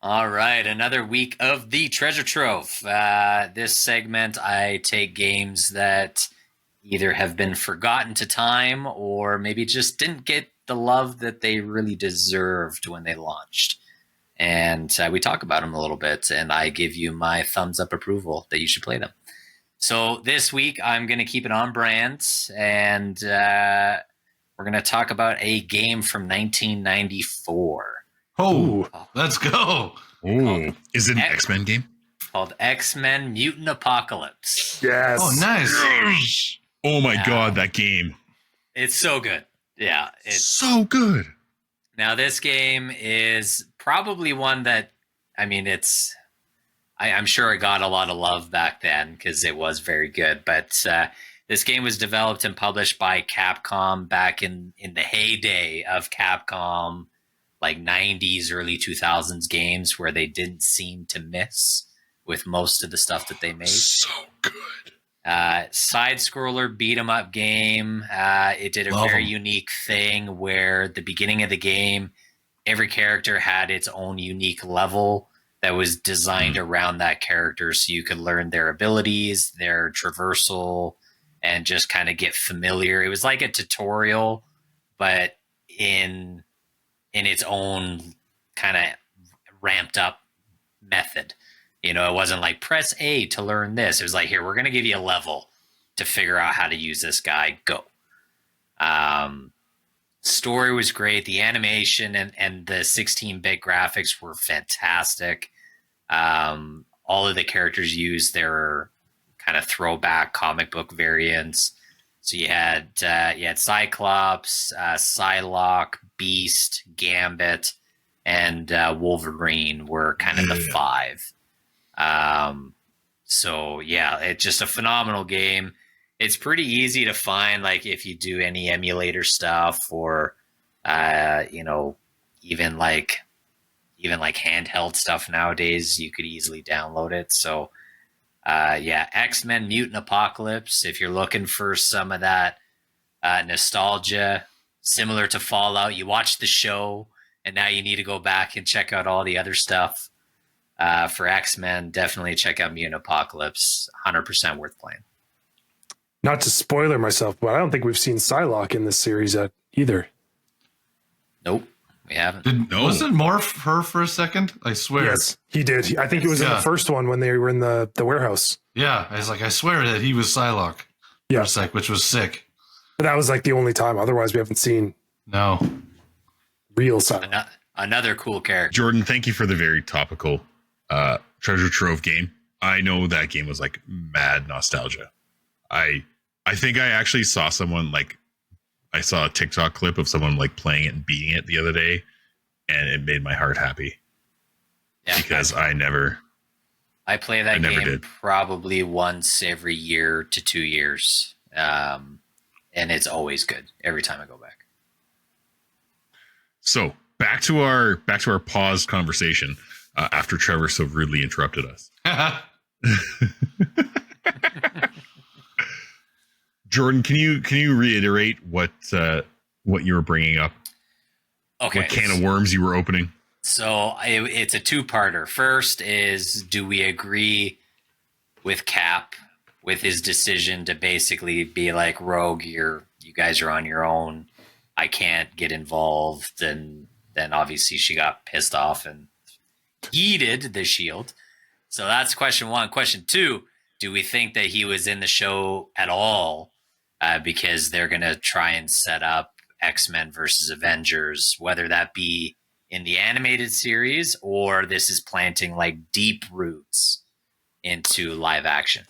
[SPEAKER 4] All right, another week of the Treasure Trove. This segment, I take games that either have been forgotten to time or maybe just didn't get the love that they really deserved when they launched. And we talk about them a little bit, and I give you my thumbs up approval that you should play them. So this week, I'm going to keep it on brand, and we're going to talk about a game from 1994.
[SPEAKER 3] Oh, let's go.
[SPEAKER 1] Oh, is it an X-Men game?
[SPEAKER 4] Called Xmen Mutant Apocalypse.
[SPEAKER 2] Yes.
[SPEAKER 3] Oh, nice.
[SPEAKER 1] Oh my God, that game.
[SPEAKER 4] It's so good. Yeah. It's
[SPEAKER 1] so good.
[SPEAKER 4] Now, this game is probably one that, I mean, I'm sure it got a lot of love back then because it was very good. But this game was developed and published by Capcom back in the heyday of Capcom, like 90s, early 2000s games where they didn't seem to miss with most of the stuff that they made.
[SPEAKER 1] So good.
[SPEAKER 4] Side-scroller beat-em-up game. It did a very unique thing where the beginning of the game, every character had its own unique level that was designed around that character so you could learn their abilities, their traversal, and just kind of get familiar. It was like a tutorial, but in its own kind of ramped up method. You know, it wasn't like press A to learn this. It was like, here, we're going to give you a level to figure out how to use this guy. Go. Story was great. The animation and the 16-bit graphics were fantastic. All of the characters used their kind of throwback comic book variants. So you had Cyclops, Psylocke, Beast, Gambit, and Wolverine were kind of the five. So yeah, it's just a phenomenal game. It's pretty easy to find, like if you do any emulator stuff or, even like handheld stuff nowadays, you could easily download it. So, X-Men Mutant Apocalypse. If you're looking for some of that nostalgia, similar to Fallout, you watched the show and now you need to go back and check out all the other stuff. For X-Men, definitely check out Mutant Apocalypse. 100% worth playing.
[SPEAKER 2] Not to spoiler myself, but I don't think we've seen Psylocke in this series either.
[SPEAKER 4] Nope, we haven't.
[SPEAKER 3] Wasn't Morph her for a second? I swear.
[SPEAKER 2] Yes, he did. I think it was in the first one when they were in the warehouse.
[SPEAKER 3] Yeah, I was like, I swear that he was Psylocke.
[SPEAKER 2] Yeah,
[SPEAKER 3] for a sec, which was sick.
[SPEAKER 2] But that was like the only time. Otherwise, we haven't seen real Psylocke.
[SPEAKER 4] Another cool character.
[SPEAKER 1] Jordan, thank you for the very topical Treasure Trove game. I know that game was like mad nostalgia. I think I actually saw someone I saw a TikTok clip of someone like playing it and beating it the other day, and it made my heart happy. Yeah, because I
[SPEAKER 4] play that game probably once every year to 2 years. And it's always good every time I go back.
[SPEAKER 1] So back to our paused conversation after Trevor so rudely interrupted us. Jordan, can you reiterate what you were bringing up?
[SPEAKER 4] Okay,
[SPEAKER 1] what can of worms you were opening?
[SPEAKER 4] So it's a two-parter. First is, do we agree with Cap with his decision to basically be like, Rogue, you guys are on your own. I can't get involved. And then obviously she got pissed off and yeeted the shield. So that's question one. Question two, do we think that he was in the show at all? Because they're going to try and set up X-Men versus Avengers, whether that be in the animated series or this is planting like deep roots into live action.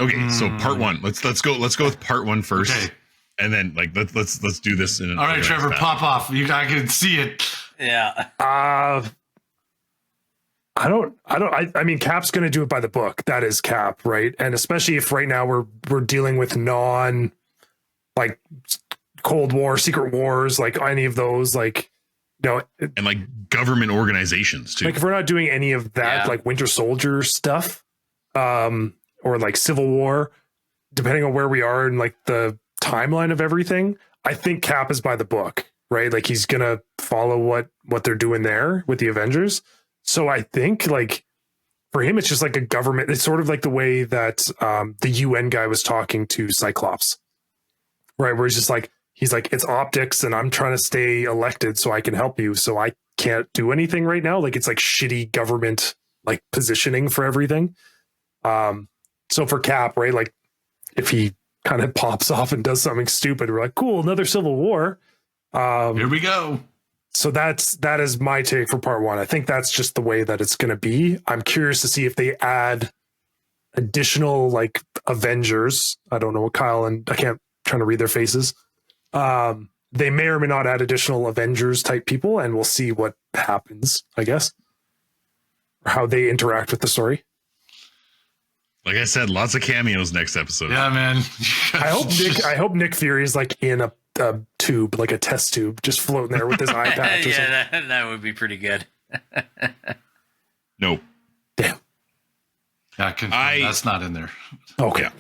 [SPEAKER 1] Okay, so part one. Let's go with part one first.
[SPEAKER 3] Okay.
[SPEAKER 1] And then let's do this in
[SPEAKER 3] all right, Trevor, pop off. I can see it.
[SPEAKER 4] Yeah.
[SPEAKER 2] I mean, Cap's going to do it by the book. That is Cap, right? And especially if right now we're dealing with like Cold War, Secret Wars, like any of those, like,
[SPEAKER 1] and like government organizations too.
[SPEAKER 2] Like if we're not doing any of that, like Winter Soldier stuff, or like Civil War, depending on where we are in like the timeline of everything, I think Cap is by the book, right? Like he's gonna follow what they're doing there with the Avengers. So I think like for him, it's just like a government. It's sort of like the way that the UN guy was talking to Cyclops, right? Where he's like, it's optics and I'm trying to stay elected so I can help you. So I can't do anything right now. Like it's like shitty government, like positioning for everything. So for Cap, right? Like if he kind of pops off and does something stupid, we're like, cool, another Civil War.
[SPEAKER 3] Here we go.
[SPEAKER 2] So that is my take for part one. I think that's just the way that it's going to be. I'm curious to see if they add additional like Avengers. I don't know what Kyle and trying to read their faces. They may or may not add additional Avengers type people, and we'll see what happens, I guess, or how they interact with the story.
[SPEAKER 1] Like I said, lots of cameos next episode.
[SPEAKER 3] Yeah, man.
[SPEAKER 2] I hope Nick Fury is like in a tube, like a test tube, just floating there with his eye patch.
[SPEAKER 4] Yeah, that would be pretty good.
[SPEAKER 1] Nope.
[SPEAKER 2] Damn.
[SPEAKER 3] Yeah, that's not in there.
[SPEAKER 2] Okay.
[SPEAKER 1] Yeah.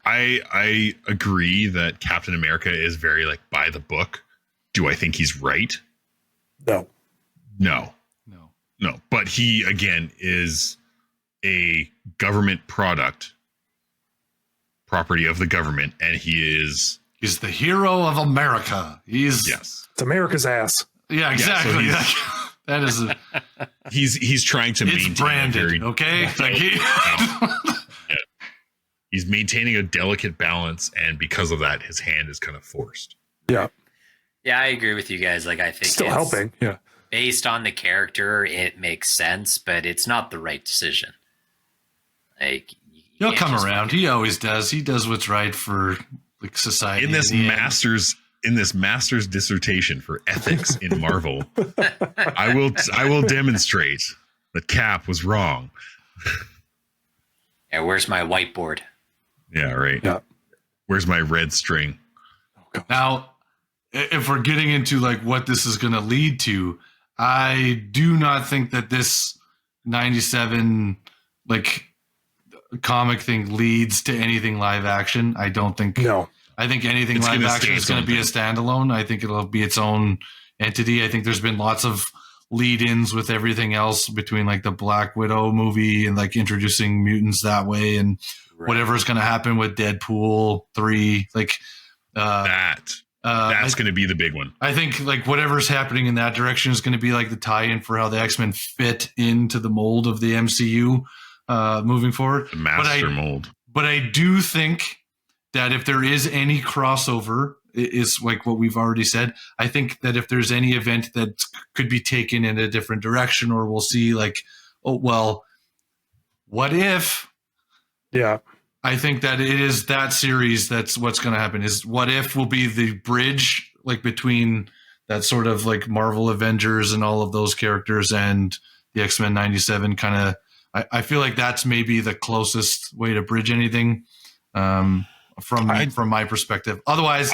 [SPEAKER 1] I agree that Captain America is very like by the book. Do I think he's right? No. But he again is a government property of the government, and he's
[SPEAKER 3] the hero of America.
[SPEAKER 2] It's America's ass.
[SPEAKER 3] Yeah, exactly.
[SPEAKER 1] Yeah, so
[SPEAKER 3] that is
[SPEAKER 1] he's trying to maintain
[SPEAKER 3] branded, okay?
[SPEAKER 1] He's maintaining a delicate balance, and because of that, his hand is kind of forced.
[SPEAKER 2] Yeah.
[SPEAKER 4] Yeah, I agree with you guys. Like, I think
[SPEAKER 2] still helping. Yeah.
[SPEAKER 4] Based on the character, it makes sense, but it's not the right decision. Like,
[SPEAKER 3] he'll come around. He always does. He does what's right for like society.
[SPEAKER 1] In this master's dissertation for ethics in Marvel, I will demonstrate that Cap was wrong.
[SPEAKER 4] Yeah, where's my whiteboard?
[SPEAKER 1] Yeah, right.
[SPEAKER 2] Yeah.
[SPEAKER 1] Where's my red string?
[SPEAKER 3] Now, if we're getting into like what this is going to lead to, I do not think that this 97 like comic thing leads to anything live action. I don't think.
[SPEAKER 2] No.
[SPEAKER 3] I think anything live action is going to be a standalone. I think it'll be its own entity. I think there's been lots of lead-ins with everything else between like the Black Widow movie and like introducing mutants that way, and whatever's going to happen with Deadpool 3, like that's
[SPEAKER 1] going to be the big one.
[SPEAKER 3] I think like whatever's happening in that direction is going to be like the tie-in for how the X-Men fit into the mold of the MCU moving forward.
[SPEAKER 1] The Mastermold.
[SPEAKER 3] But I do think that if there is any crossover, is like what we've already said. I think that if there's any event that could be taken in a different direction, or we'll see like, oh, well, what if?
[SPEAKER 2] Yeah.
[SPEAKER 3] I think that it is that series. That's what's going to happen is What If will be the bridge like between that sort of like Marvel Avengers and all of those characters and the X-Men 97 kind of, I feel like that's maybe the closest way to bridge anything. From my perspective. Otherwise,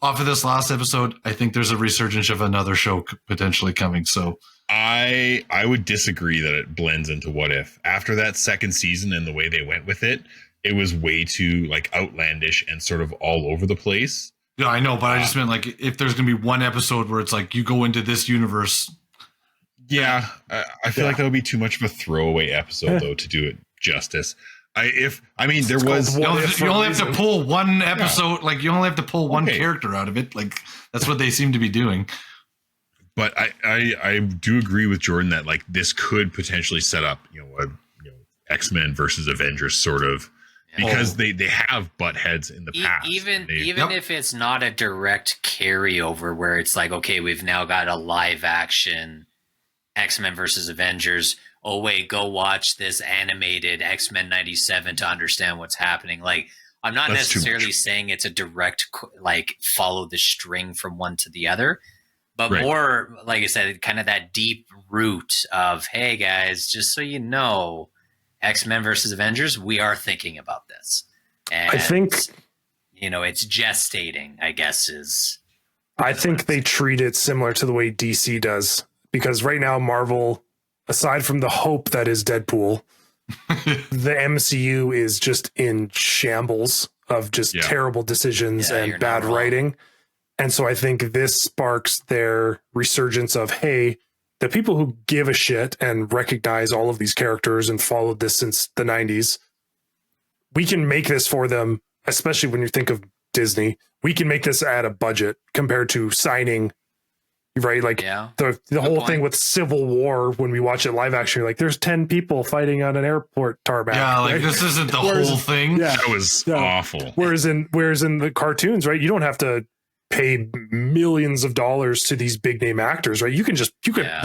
[SPEAKER 3] off of this last episode, I think there's a resurgence of another show potentially coming. So
[SPEAKER 1] I would disagree that it blends into What If. After that second season and the way they went with it, it was way too like outlandish and sort of all over the place.
[SPEAKER 3] Yeah, I know, but I just meant like if there's going to be one episode where it's like you go into this universe.
[SPEAKER 1] Yeah, I feel like that would be too much of a throwaway episode though to do it justice. There was
[SPEAKER 3] you only have to pull one episode, like you only have to pull one character out of it, like that's what they seem to be doing.
[SPEAKER 1] But I do agree with Jordan that like this could potentially set up X-Men versus Avengers sort of, because they have butt heads in the past.
[SPEAKER 4] Even if it's not a direct carryover where it's like, okay, we've now got a live action X-Men versus Avengers. oh wait, go watch this animated X-Men 97 to understand what's happening. Like, I'm not
[SPEAKER 1] That's
[SPEAKER 4] necessarily saying it's a direct, like, follow the string from one to the other, but more, like I said, kind of that deep root of, hey guys, just so you know, X-Men versus Avengers, we are thinking about this. And
[SPEAKER 2] I think,
[SPEAKER 4] it's gestating, I guess, is.
[SPEAKER 2] I think they treat it similar to the way DC does, because right now Marvel, aside from the hope that is Deadpool, the MCU is just in shambles of just terrible decisions and bad writing. And so I think this sparks their resurgence of, hey, the people who give a shit and recognize all of these characters and followed this since the 90s, we can make this for them, especially when you think of Disney. We can make this at a budget compared to signing, right? Like the whole thing with Civil War, when we watch it live action, you're like, there's 10 people fighting on an airport tarmac.
[SPEAKER 3] Yeah, like
[SPEAKER 2] right?
[SPEAKER 3] this isn't the whole thing.
[SPEAKER 2] Yeah,
[SPEAKER 1] that was awful.
[SPEAKER 2] Whereas in the cartoons, right, you don't have to pay millions of dollars to these big name actors, right? You can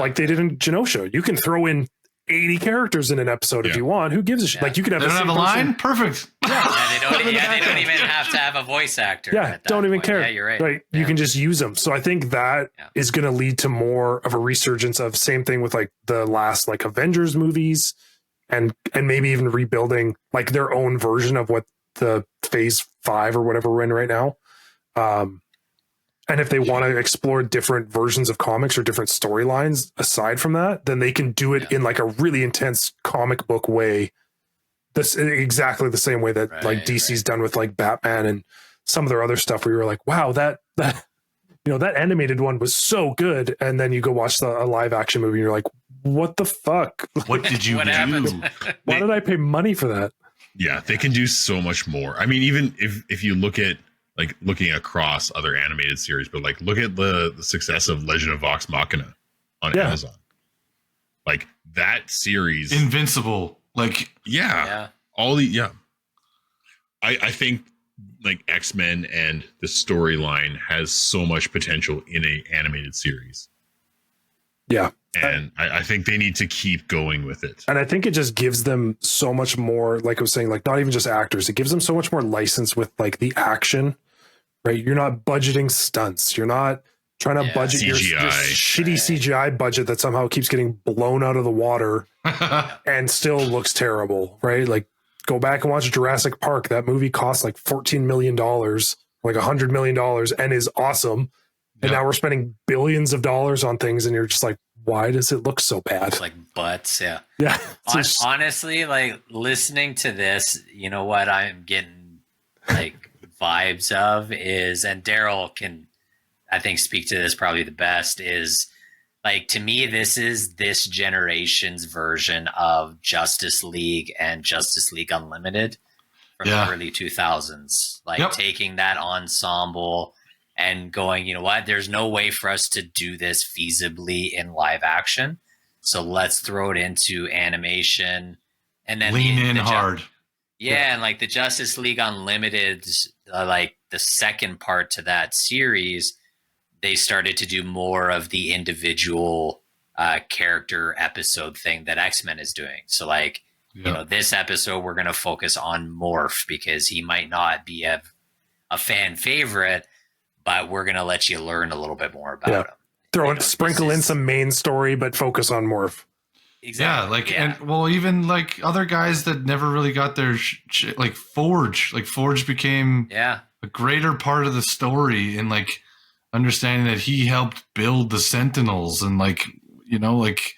[SPEAKER 2] like they did in Genosha, you can throw in 80 characters in an episode if you want. Who gives a shit? Like you can have
[SPEAKER 3] they don't have a line. Perfect.
[SPEAKER 4] They don't even have to have a voice actor.
[SPEAKER 2] Yeah, don't even care.
[SPEAKER 4] Yeah, you're right.
[SPEAKER 2] Right, you can just use them. So I think that is going to lead to more of a resurgence of same thing with like the last like Avengers movies, and maybe even rebuilding like their own version of what the Phase 5 or whatever we're in right now. And if they want to explore different versions of comics or different storylines aside from that, then they can do it in like a really intense comic book way. That's exactly the same way that DC's done with like Batman and some of their other stuff where you were like, wow, that animated one was so good. And then you go watch a live action movie and you're like, what the fuck?
[SPEAKER 3] What did you do?
[SPEAKER 2] Why did I pay money for that?
[SPEAKER 1] Yeah, they can do so much more. I mean, even if you look at like looking across other animated series, but like look at the success of Legend of Vox Machina on Amazon. Like that series,
[SPEAKER 3] Invincible. Like
[SPEAKER 1] I think like X-Men and the storyline has so much potential in a animated series.
[SPEAKER 2] Yeah.
[SPEAKER 1] And I think they need to keep going with it.
[SPEAKER 2] And I think it just gives them so much more, like I was saying, like not even just actors, it gives them so much more license with like the action, right? You're not budgeting stunts. You're not trying to budget your shitty CGI budget that somehow keeps getting blown out of the water and still looks terrible, right? Like go back and watch Jurassic Park. That movie cost like $14 million, like $100 million, and is awesome. And now we're spending billions of dollars on things, and you're just like, why does it look so bad?
[SPEAKER 4] It's like butts, yeah. Honestly, like listening to this, you know what I'm getting like vibes of is, and Daryl can, I think, speak to this probably the best, is like, to me, this is this generation's version of Justice League and Justice League Unlimited from the early 2000s. Like taking that ensemble and going, you know what, there's no way for us to do this feasibly in live action. So let's throw it into animation and then
[SPEAKER 3] lean in hard.
[SPEAKER 4] Yeah. And like the Justice League Unlimited, like the second part to that series, they started to do more of the individual character episode thing that X-Men is doing. So like, you know, this episode, we're going to focus on Morph because he might not be a fan favorite, but we're going to let you learn a little bit more about him.
[SPEAKER 2] Sprinkle in some main story, but focus on Morph.
[SPEAKER 4] Exactly.
[SPEAKER 3] Yeah, and well, even like other guys that never really got their like Forge. Like Forge became a greater part of the story, and like understanding that he helped build the Sentinels, and like, you know, like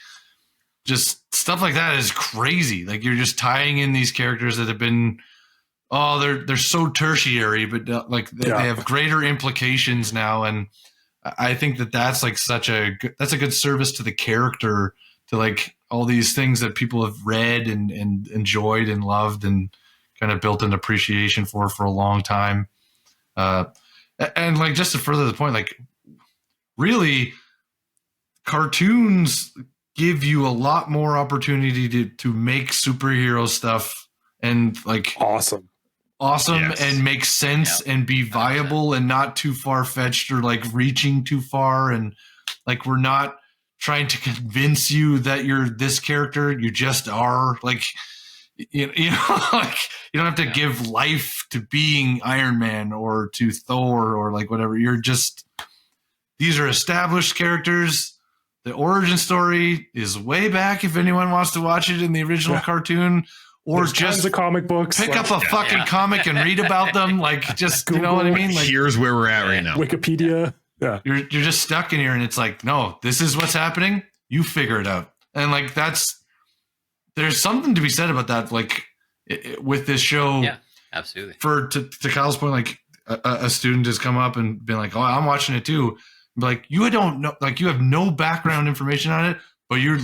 [SPEAKER 3] just stuff like that is crazy. Like you're just tying in these characters that have been. Oh, they're so tertiary, but like they have greater implications now, and I think that's like that's a good service to the character, to like all these things that people have read and enjoyed and loved and kind of built an appreciation for a long time. And like just to further the point, like really, cartoons give you a lot more opportunity to make superhero stuff and like awesome and make sense and be viable and not too far-fetched or like reaching too far, and like we're not trying to convince you that you're this character. You just are. Like, you know, like you don't have to give life to being Iron Man or to Thor or like whatever. You're just, these are established characters. The origin story is way back if anyone wants to watch it in the original cartoon, or
[SPEAKER 2] There's
[SPEAKER 3] just
[SPEAKER 2] the comic books,
[SPEAKER 3] pick up a fucking comic and read about them. Like, just,
[SPEAKER 2] Google,
[SPEAKER 3] you know what I mean? Like,
[SPEAKER 1] here's where we're at right now.
[SPEAKER 2] Wikipedia. Yeah.
[SPEAKER 3] you're just stuck in here and it's like, no, this is what's happening. You figure it out. And like, there's something to be said about that. Like with this show,
[SPEAKER 4] Yeah, absolutely.
[SPEAKER 3] To Kyle's point, like a student has come up and been like, oh, I'm watching it too. Like, you don't know, like you have no background information on it, but you're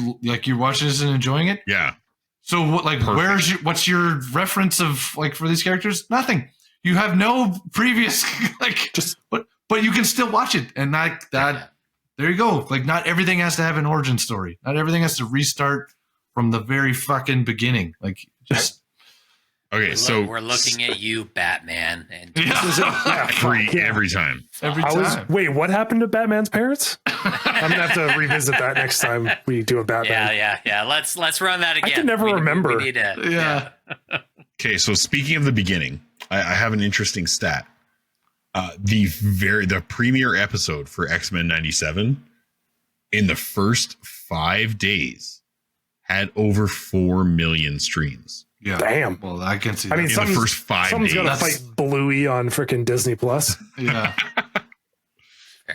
[SPEAKER 3] watching this and enjoying it.
[SPEAKER 1] Yeah.
[SPEAKER 3] So what, like,
[SPEAKER 1] Perfect.
[SPEAKER 3] what's your reference of like for these characters? Nothing. You have no previous, like, but you can still watch it. And that, there you go. Like, not everything has to have an origin story. Not everything has to restart from the very fucking beginning. Like, just.
[SPEAKER 1] Okay, so
[SPEAKER 4] We're looking at you, Batman, and
[SPEAKER 1] every time.
[SPEAKER 3] Every time.
[SPEAKER 2] Wait, what happened to Batman's parents? I'm gonna have to revisit that next time we do a Batman.
[SPEAKER 4] yeah. Let's run that again.
[SPEAKER 2] I can never remember.
[SPEAKER 4] We need to,
[SPEAKER 3] Yeah.
[SPEAKER 1] Okay, so speaking of the beginning, I have an interesting stat. The premiere episode for X-Men 97 in the first 5 days had over 4 million streams.
[SPEAKER 3] Yeah.
[SPEAKER 2] Damn.
[SPEAKER 3] Well, I can see that.
[SPEAKER 2] I mean,
[SPEAKER 1] In the first 5
[SPEAKER 2] someone's
[SPEAKER 1] days.
[SPEAKER 2] got to fight Bluey on freaking Disney Plus.
[SPEAKER 3] Yeah.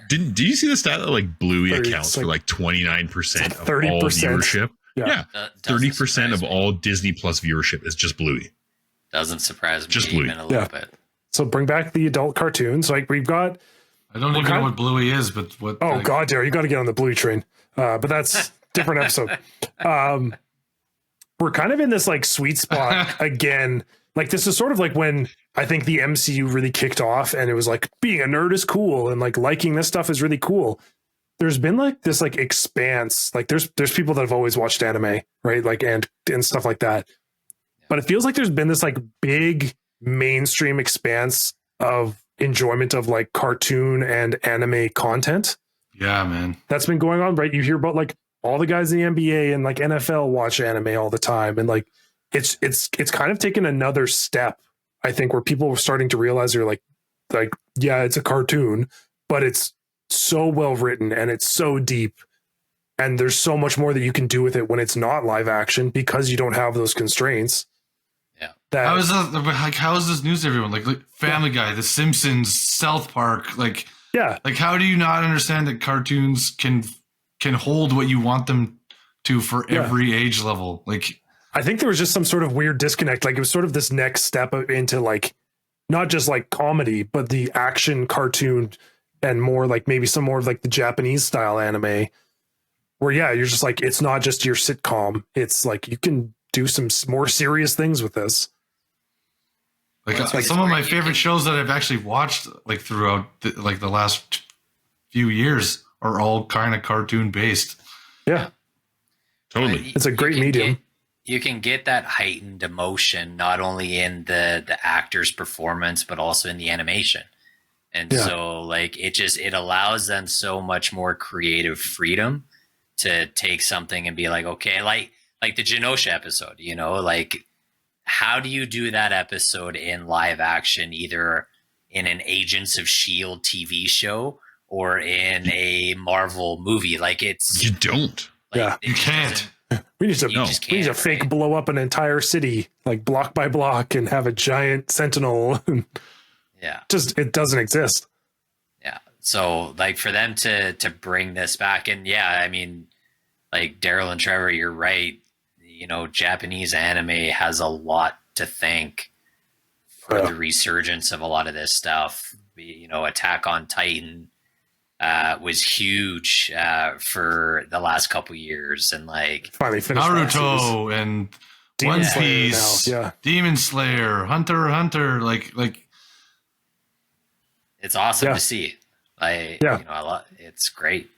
[SPEAKER 1] Did you see the stat that like Bluey
[SPEAKER 2] 30,
[SPEAKER 1] accounts for
[SPEAKER 2] like
[SPEAKER 1] like 29% of
[SPEAKER 2] 30%.
[SPEAKER 1] all viewership?
[SPEAKER 2] Yeah.
[SPEAKER 1] 30% of all Disney Plus viewership is just Bluey.
[SPEAKER 4] Doesn't surprise me
[SPEAKER 1] Just Bluey.
[SPEAKER 4] even a little bit.
[SPEAKER 2] So bring back the adult cartoons. Like we've got.
[SPEAKER 3] I don't even know what Bluey is, but what.
[SPEAKER 2] Oh
[SPEAKER 3] like,
[SPEAKER 2] God, Darryl, you got to get on the Bluey train. But that's different episode. We're kind of in this like sweet spot again. Like this is sort of like when I think the MCU really kicked off, and it was like being a nerd is cool, and like liking this stuff is really cool. There's been like this like expanse. Like there's people that have always watched anime, right? Like and stuff like that. But it feels like there's been this like big mainstream expanse of enjoyment of like cartoon and anime content.
[SPEAKER 3] Yeah, man.
[SPEAKER 2] That's been going on, right? You hear about like all the guys in the NBA and like NFL watch anime all the time, and like it's kind of taken another step, I think, where people were starting to realize they're like yeah, it's a cartoon, but it's so well written and it's so deep, and there's so much more that you can do with it when it's not live action because you don't have those constraints.
[SPEAKER 4] Yeah.
[SPEAKER 3] How is this news to everyone? Like Family Guy, The Simpsons, South Park, like how do you not understand that cartoons can hold what you want them to for every age level? Like,
[SPEAKER 2] I think there was just some sort of weird disconnect. Like it was sort of this next step into like, not just like comedy, but the action cartoon and more like maybe some more of like the Japanese style anime where, you're just like, it's not just your sitcom. It's like, you can do some more serious things with this.
[SPEAKER 3] Like some of my favorite shows that I've actually watched like throughout the last few years are all kind of cartoon based.
[SPEAKER 2] Yeah,
[SPEAKER 1] totally.
[SPEAKER 2] It's a great medium.
[SPEAKER 4] You can get that heightened emotion not only in the actor's performance but also in the animation, and so like it allows them so much more creative freedom to take something and be like, okay, like the Genosha episode, you know, like how do you do that episode in live action, either in an Agents of S.H.I.E.L.D. TV show or in a Marvel movie? Like
[SPEAKER 1] You don't.
[SPEAKER 4] Like,
[SPEAKER 3] You can't.
[SPEAKER 2] We need to fake blow up an entire city like block by block and have a giant sentinel. It doesn't exist.
[SPEAKER 4] Yeah. So like for them to bring this back, and I mean, like Daryl and Trevor, you're right. You know, Japanese anime has a lot to thank for the resurgence of a lot of this stuff. You know, Attack on Titan was huge for the last couple years, and like
[SPEAKER 2] finally finished
[SPEAKER 3] Naruto and One Piece, Demon Slayer, Hunter x Hunter, like
[SPEAKER 4] it's awesome to see. You know, it's great.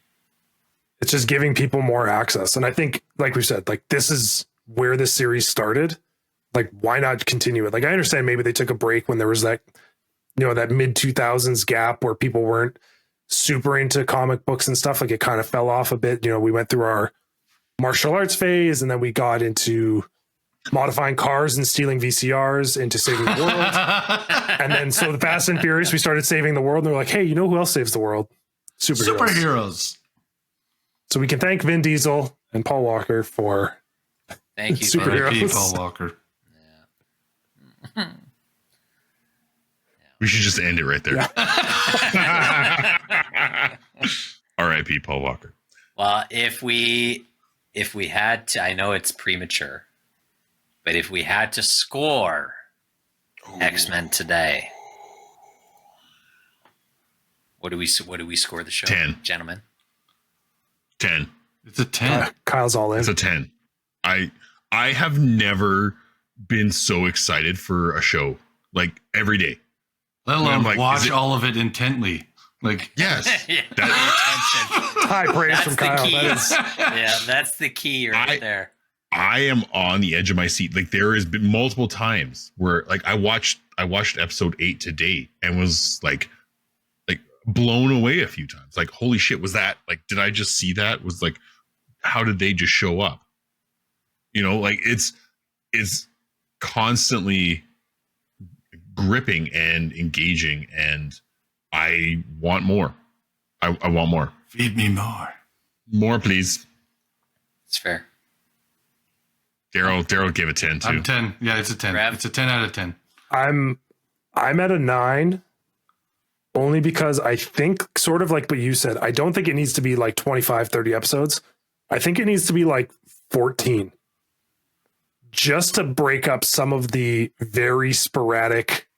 [SPEAKER 2] It's just giving people more access, and I think, like we said, like this is where this series started. Like, why not continue it? Like, I understand maybe they took a break when there was that, you know, that mid 2000s gap where people weren't super into comic books and stuff. Like it kind of fell off a bit. You know, we went through our martial arts phase, and then we got into modifying cars and stealing VCRs into saving the world. And then so the Fast and Furious, we started saving the world. And they're like, hey, you know who else saves the world?
[SPEAKER 3] Superheroes.
[SPEAKER 2] So we can thank Vin Diesel and Paul Walker for
[SPEAKER 4] Thank you,
[SPEAKER 2] Superheroes.
[SPEAKER 3] R.I.P. Paul Walker.
[SPEAKER 1] We should just end it right there.
[SPEAKER 2] Yeah.
[SPEAKER 1] R.I.P. Paul Walker.
[SPEAKER 4] Well, if we had to, I know it's premature, but if we had to score X-Men today, what do we score the show?
[SPEAKER 1] 10.
[SPEAKER 4] Gentlemen.
[SPEAKER 1] 10.
[SPEAKER 3] It's a 10.
[SPEAKER 2] Kyle's all in.
[SPEAKER 1] It's a 10. I have never been so excited for a show like every day.
[SPEAKER 3] Let alone
[SPEAKER 1] like,
[SPEAKER 3] watch all of it intently. Like,
[SPEAKER 1] yes.
[SPEAKER 4] Yeah.
[SPEAKER 2] High praise from Kyle. That is,
[SPEAKER 4] Yeah, that's the key right there.
[SPEAKER 1] I am on the edge of my seat. Like there has been multiple times where like I watched episode 8 today and was like blown away a few times. Like, holy shit, was that like, did I just see that? Was like, how did they just show up? You know, like it's constantly gripping and engaging, and I want more. I want more.
[SPEAKER 3] feed me more.
[SPEAKER 1] More, please.
[SPEAKER 4] It's fair.
[SPEAKER 1] Daryl gave it 10 too.
[SPEAKER 3] I'm 10. Yeah, it's a 10.
[SPEAKER 4] Rev?
[SPEAKER 3] It's a 10 out of 10.
[SPEAKER 2] I'm at a 9 only because I think sort of like what you said, I don't think it needs to be like 25, 30 episodes. I think it needs to be like 14 just to break up some of the very sporadic,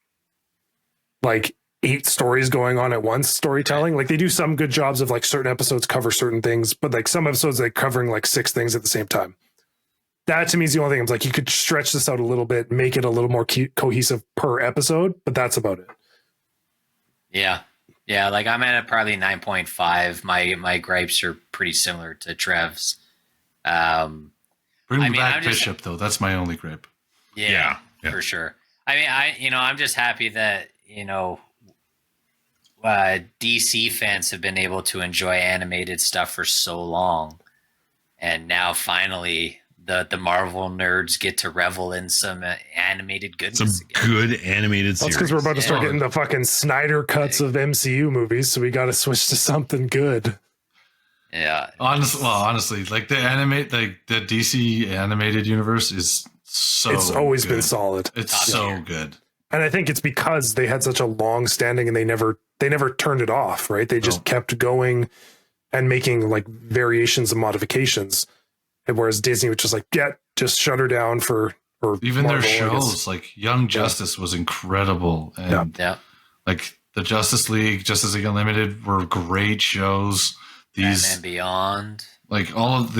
[SPEAKER 2] like 8 stories going on at once storytelling. Like they do some good jobs of like certain episodes cover certain things, but like some episodes like covering like 6 things at the same time. That to me is the only thing. I'm like, you could stretch this out a little bit, make it a little more cohesive per episode, but that's about it.
[SPEAKER 4] Yeah. Yeah. Like I'm at probably 9.5. My gripes are pretty similar to Trev's.
[SPEAKER 3] Bring
[SPEAKER 4] I mean,
[SPEAKER 3] back
[SPEAKER 4] I'm just-
[SPEAKER 3] Bishop, though. That's my only gripe.
[SPEAKER 4] Yeah,
[SPEAKER 1] Yeah.
[SPEAKER 4] for sure. I mean, I'm just happy that, DC fans have been able to enjoy animated stuff for so long. And now finally the Marvel nerds get to revel in some animated goodness
[SPEAKER 1] Some
[SPEAKER 4] again.
[SPEAKER 1] good animated
[SPEAKER 2] That's
[SPEAKER 1] series.
[SPEAKER 2] because we're about to start
[SPEAKER 4] Yeah.
[SPEAKER 2] getting the fucking Snyder cuts of MCU movies, so we got to switch to something good.
[SPEAKER 4] Yeah.
[SPEAKER 3] Honestly, like the DC animated universe is so
[SPEAKER 2] It's always
[SPEAKER 3] good.
[SPEAKER 2] been solid.
[SPEAKER 3] It's
[SPEAKER 4] Top
[SPEAKER 3] so
[SPEAKER 4] tier.
[SPEAKER 3] good.
[SPEAKER 2] And I think it's because they had such a long standing and they never turned it off, right? They just kept going and making like variations and modifications. And whereas Disney was just like, just shut her down or
[SPEAKER 3] Even
[SPEAKER 2] Marvel,
[SPEAKER 3] their
[SPEAKER 2] I guess.
[SPEAKER 3] shows, like Young Justice was incredible. And
[SPEAKER 4] Yeah.
[SPEAKER 3] like the Justice League Unlimited were great shows. These
[SPEAKER 4] Batman Beyond.
[SPEAKER 3] like all of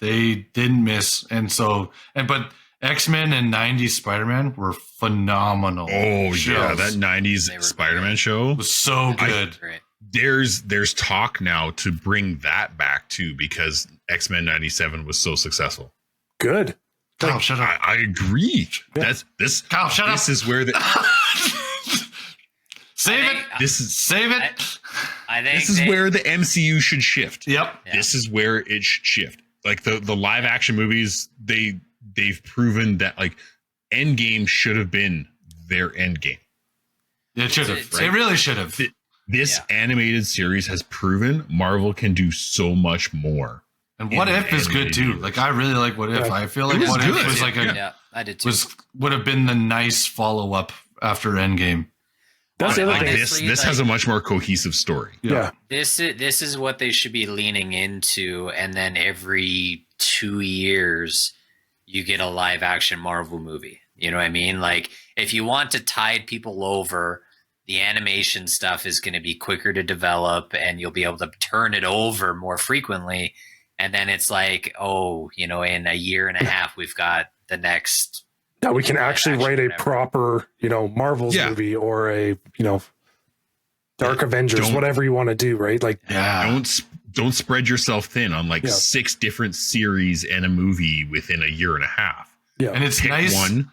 [SPEAKER 3] they didn't miss. But X-Men and 90s Spider-Man were phenomenal.
[SPEAKER 1] Oh
[SPEAKER 3] shows.
[SPEAKER 1] yeah, that 90s
[SPEAKER 4] They were
[SPEAKER 1] Spider-Man
[SPEAKER 4] great.
[SPEAKER 1] show.
[SPEAKER 3] was so good.
[SPEAKER 4] Great.
[SPEAKER 1] There's talk now to bring that back too, because X-Men 97 was so successful.
[SPEAKER 2] good.
[SPEAKER 3] Kyle, shut up.
[SPEAKER 1] I agree.
[SPEAKER 2] Yeah.
[SPEAKER 1] That's this.
[SPEAKER 3] Kyle, shut
[SPEAKER 1] This
[SPEAKER 3] up.
[SPEAKER 1] is where the
[SPEAKER 3] Save
[SPEAKER 4] I
[SPEAKER 3] it.
[SPEAKER 4] think-
[SPEAKER 1] this is
[SPEAKER 3] Save it.
[SPEAKER 4] I think
[SPEAKER 1] this is where the MCU should shift.
[SPEAKER 3] Yep.
[SPEAKER 4] Yeah.
[SPEAKER 1] This is where it should shift. Like the live action movies, they've proven that like Endgame should have been their Endgame.
[SPEAKER 3] It should have.
[SPEAKER 4] Right.
[SPEAKER 3] It really should have.
[SPEAKER 1] This
[SPEAKER 4] Yeah.
[SPEAKER 1] animated series has proven Marvel can do so much more.
[SPEAKER 3] And What
[SPEAKER 1] in
[SPEAKER 3] If is good
[SPEAKER 1] animated
[SPEAKER 3] too.
[SPEAKER 1] universe.
[SPEAKER 3] Like I really like What If.
[SPEAKER 2] Yeah.
[SPEAKER 3] I feel
[SPEAKER 1] It
[SPEAKER 3] like
[SPEAKER 1] was
[SPEAKER 3] What
[SPEAKER 1] good.
[SPEAKER 3] If was like
[SPEAKER 4] yeah, I did too.
[SPEAKER 3] would have been the nice follow up after Endgame.
[SPEAKER 2] That's the other
[SPEAKER 1] Like
[SPEAKER 2] thing.
[SPEAKER 4] Honestly,
[SPEAKER 1] this has a much more cohesive story.
[SPEAKER 2] Yeah.
[SPEAKER 4] This is what they should be leaning into, and then every 2 years you get a live action Marvel movie. You know what I mean? Like if you want to tide people over, the animation stuff is going to be quicker to develop, and you'll be able to turn it over more frequently. And then it's like, in a year and a half, we've got the next.
[SPEAKER 2] Now we can actually
[SPEAKER 4] action,
[SPEAKER 2] write a
[SPEAKER 4] whatever.
[SPEAKER 2] proper, Marvel's
[SPEAKER 1] Yeah.
[SPEAKER 2] movie or a, Dark Avengers,
[SPEAKER 1] Don't-
[SPEAKER 2] whatever you want to do, right? Like,
[SPEAKER 3] Yeah.
[SPEAKER 1] Don't spread yourself thin on like
[SPEAKER 2] Yeah.
[SPEAKER 1] 6 different series and a movie within a year and a half.
[SPEAKER 2] yeah.
[SPEAKER 3] And it's
[SPEAKER 1] Pick
[SPEAKER 3] nice.
[SPEAKER 1] one.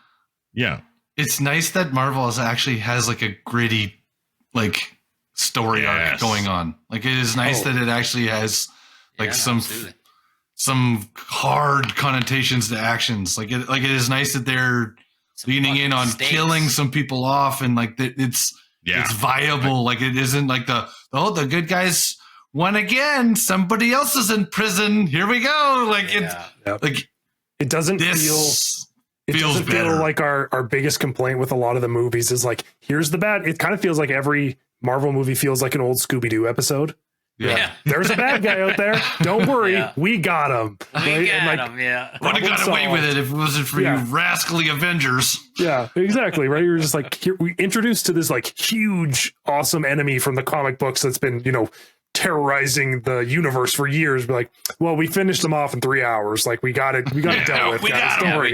[SPEAKER 1] Yeah.
[SPEAKER 3] It's nice that Marvel actually has like a gritty, like story arc going on. Like it is nice that it actually has like some hard connotations to actions. Like it is nice that they're leaning in on killing some people off, and like it's viable. Like it isn't like the good guys won again. Somebody else is in prison. Here we go. Like like
[SPEAKER 2] it doesn't feel like our biggest complaint with a lot of the movies is like, here's the bad. It kind of feels like every Marvel movie feels like an old Scooby-Doo episode.
[SPEAKER 4] Yeah.
[SPEAKER 2] There's a bad guy out there. Don't worry. We got him.
[SPEAKER 4] We got him. Yeah.
[SPEAKER 3] Would have got away with it if it wasn't for you rascally Avengers.
[SPEAKER 2] Yeah, exactly. Right. You're just like, here, we introduced to this like huge, awesome enemy from the comic books that's been, terrorizing the universe for years. Be like, well, we finished him off in 3 hours. Like we got it dealt with.
[SPEAKER 4] We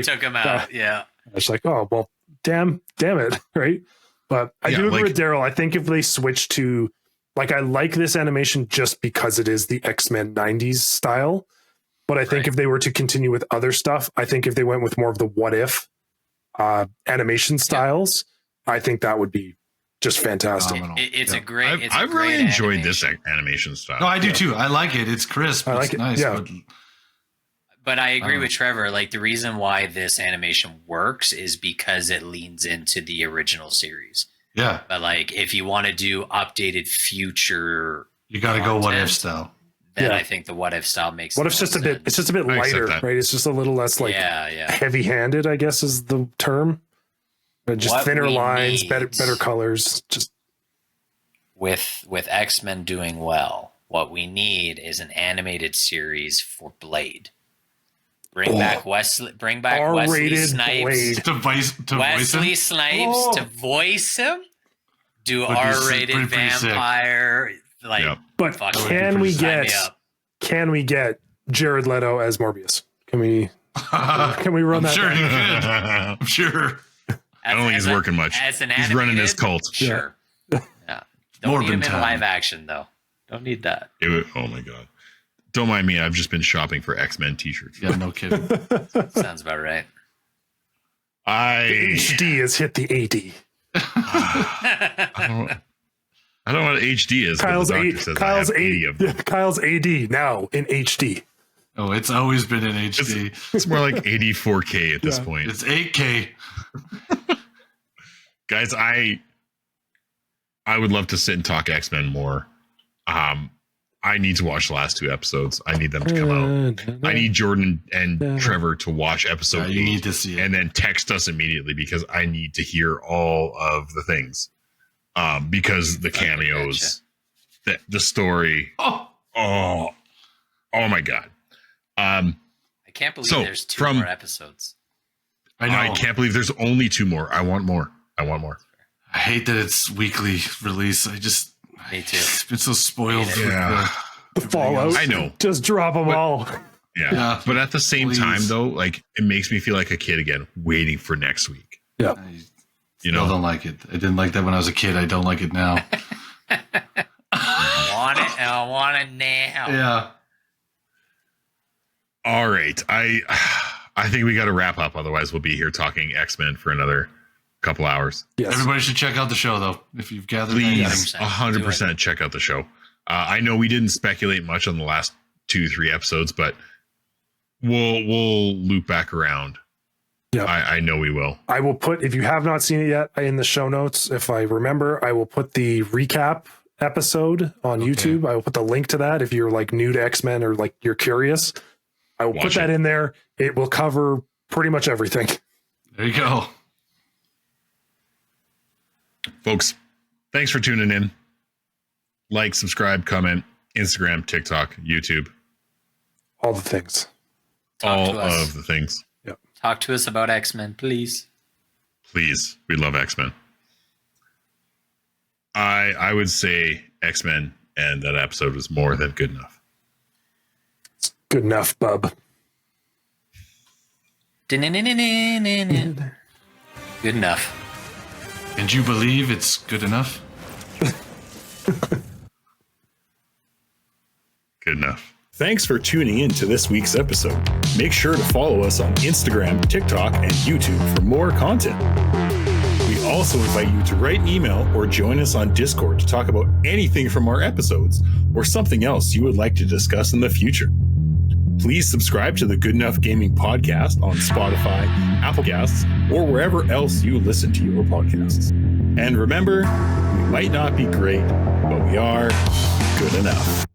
[SPEAKER 4] took him out.
[SPEAKER 2] It's like, oh, well, damn it. Right. But I do agree with Daryl. I think if they switch to, like, I like this animation just because it is the X-Men 90s style. But I think if they were to continue with other stuff, I think if they went with more of the what if animation styles, I think that would be just fantastic.
[SPEAKER 4] It's a great.
[SPEAKER 1] I've really enjoyed this animation style.
[SPEAKER 3] No, I do too. I like it. It's crisp.
[SPEAKER 2] I like
[SPEAKER 3] it's
[SPEAKER 2] it.
[SPEAKER 3] Nice.
[SPEAKER 2] Yeah.
[SPEAKER 4] But I agree with Trevor. Like the reason why this animation works is because it leans into the original series.
[SPEAKER 3] Yeah.
[SPEAKER 4] But like, if you want to do updated future,
[SPEAKER 3] you got to go what if style.
[SPEAKER 4] Then I think the what if style makes.
[SPEAKER 2] What if it's just a bit lighter, right? It's just a little less like heavy handed, I guess is the term. Just what thinner lines, better colors. Just
[SPEAKER 4] with X-Men doing well, what we need is an animated series for Blade. Bring back Wesley Snipes
[SPEAKER 3] to voice
[SPEAKER 4] him. Do R-rated vampire
[SPEAKER 2] But can we get Jared Leto as Morbius? Can we run that?
[SPEAKER 3] Sure, you could. I'm sure.
[SPEAKER 1] I don't think he's working much. He's running his cult.
[SPEAKER 4] Sure. Yeah. Don't need him in live action though. Don't need that.
[SPEAKER 1] Oh my god. Don't mind me. I've just been shopping for X-Men t-shirts.
[SPEAKER 3] Yeah, no kidding.
[SPEAKER 4] Sounds about right.
[SPEAKER 2] The HD has hit the 80.
[SPEAKER 1] I don't know what HD is.
[SPEAKER 2] Kyle's AD now in HD.
[SPEAKER 3] Oh, it's always been in HD.
[SPEAKER 1] It's more like 84K at this point.
[SPEAKER 3] It's 8K.
[SPEAKER 1] Guys, I would love to sit and talk X-Men more. I need to watch the last 2 episodes. I need them to come out. I need Jordan and Trevor to watch episode 8.
[SPEAKER 3] You need to see it.
[SPEAKER 1] And then text us immediately because I need to hear all of the things. Because the cameos, the story. Oh my God.
[SPEAKER 4] I can't believe there's 2 more episodes.
[SPEAKER 3] I know.
[SPEAKER 1] I can't believe there's only 2 more. I want more.
[SPEAKER 3] I hate that it's weekly release.
[SPEAKER 4] Me too.
[SPEAKER 3] It's been so spoiled.
[SPEAKER 2] The Fallout.
[SPEAKER 1] I know.
[SPEAKER 2] Just drop them all.
[SPEAKER 1] Yeah. But at the same time, though, like it makes me feel like a kid again, waiting for next week.
[SPEAKER 2] Yeah.
[SPEAKER 3] I don't like it. I didn't like that when I was a kid. I don't like it now.
[SPEAKER 4] I want it now.
[SPEAKER 3] Yeah.
[SPEAKER 1] All right. I think we got to wrap up. Otherwise, we'll be here talking X-Men for another couple hours.
[SPEAKER 2] Yes.
[SPEAKER 3] Everybody should check out the show, though. If you've gathered,
[SPEAKER 1] please 100% check out the show. I know we didn't speculate much on the last 2-3 episodes, but we'll loop back around. Yeah, I know we will.
[SPEAKER 2] I will put, if you have not seen it yet, in the show notes, if I remember, I will put the recap episode on YouTube. I will put the link to that if you're like new to X-Men or like you're curious. I will put that in there. It will cover pretty much everything.
[SPEAKER 3] There you go.
[SPEAKER 1] Folks, thanks for tuning in. Like, subscribe, comment, Instagram, TikTok, YouTube.
[SPEAKER 2] All the things.
[SPEAKER 1] All of the things.
[SPEAKER 2] Yep.
[SPEAKER 4] Talk to us about X-Men, please.
[SPEAKER 1] Please. We love X-Men. I would say X-Men, and that episode was more than good enough.
[SPEAKER 2] It's good enough, bub.
[SPEAKER 4] Good enough.
[SPEAKER 3] And you believe it's good enough?
[SPEAKER 1] Good enough.
[SPEAKER 6] Thanks for tuning in to this week's episode. Make sure to follow us on Instagram, TikTok, and YouTube for more content. We We also invite you to write an email or join us on Discord to talk about anything from our episodes or something else you would like to discuss in the future. Please subscribe to the Good Enough Gaming Podcast on Spotify, Apple Podcasts, or wherever else you listen to your podcasts. And remember, we might not be great, but we are good enough.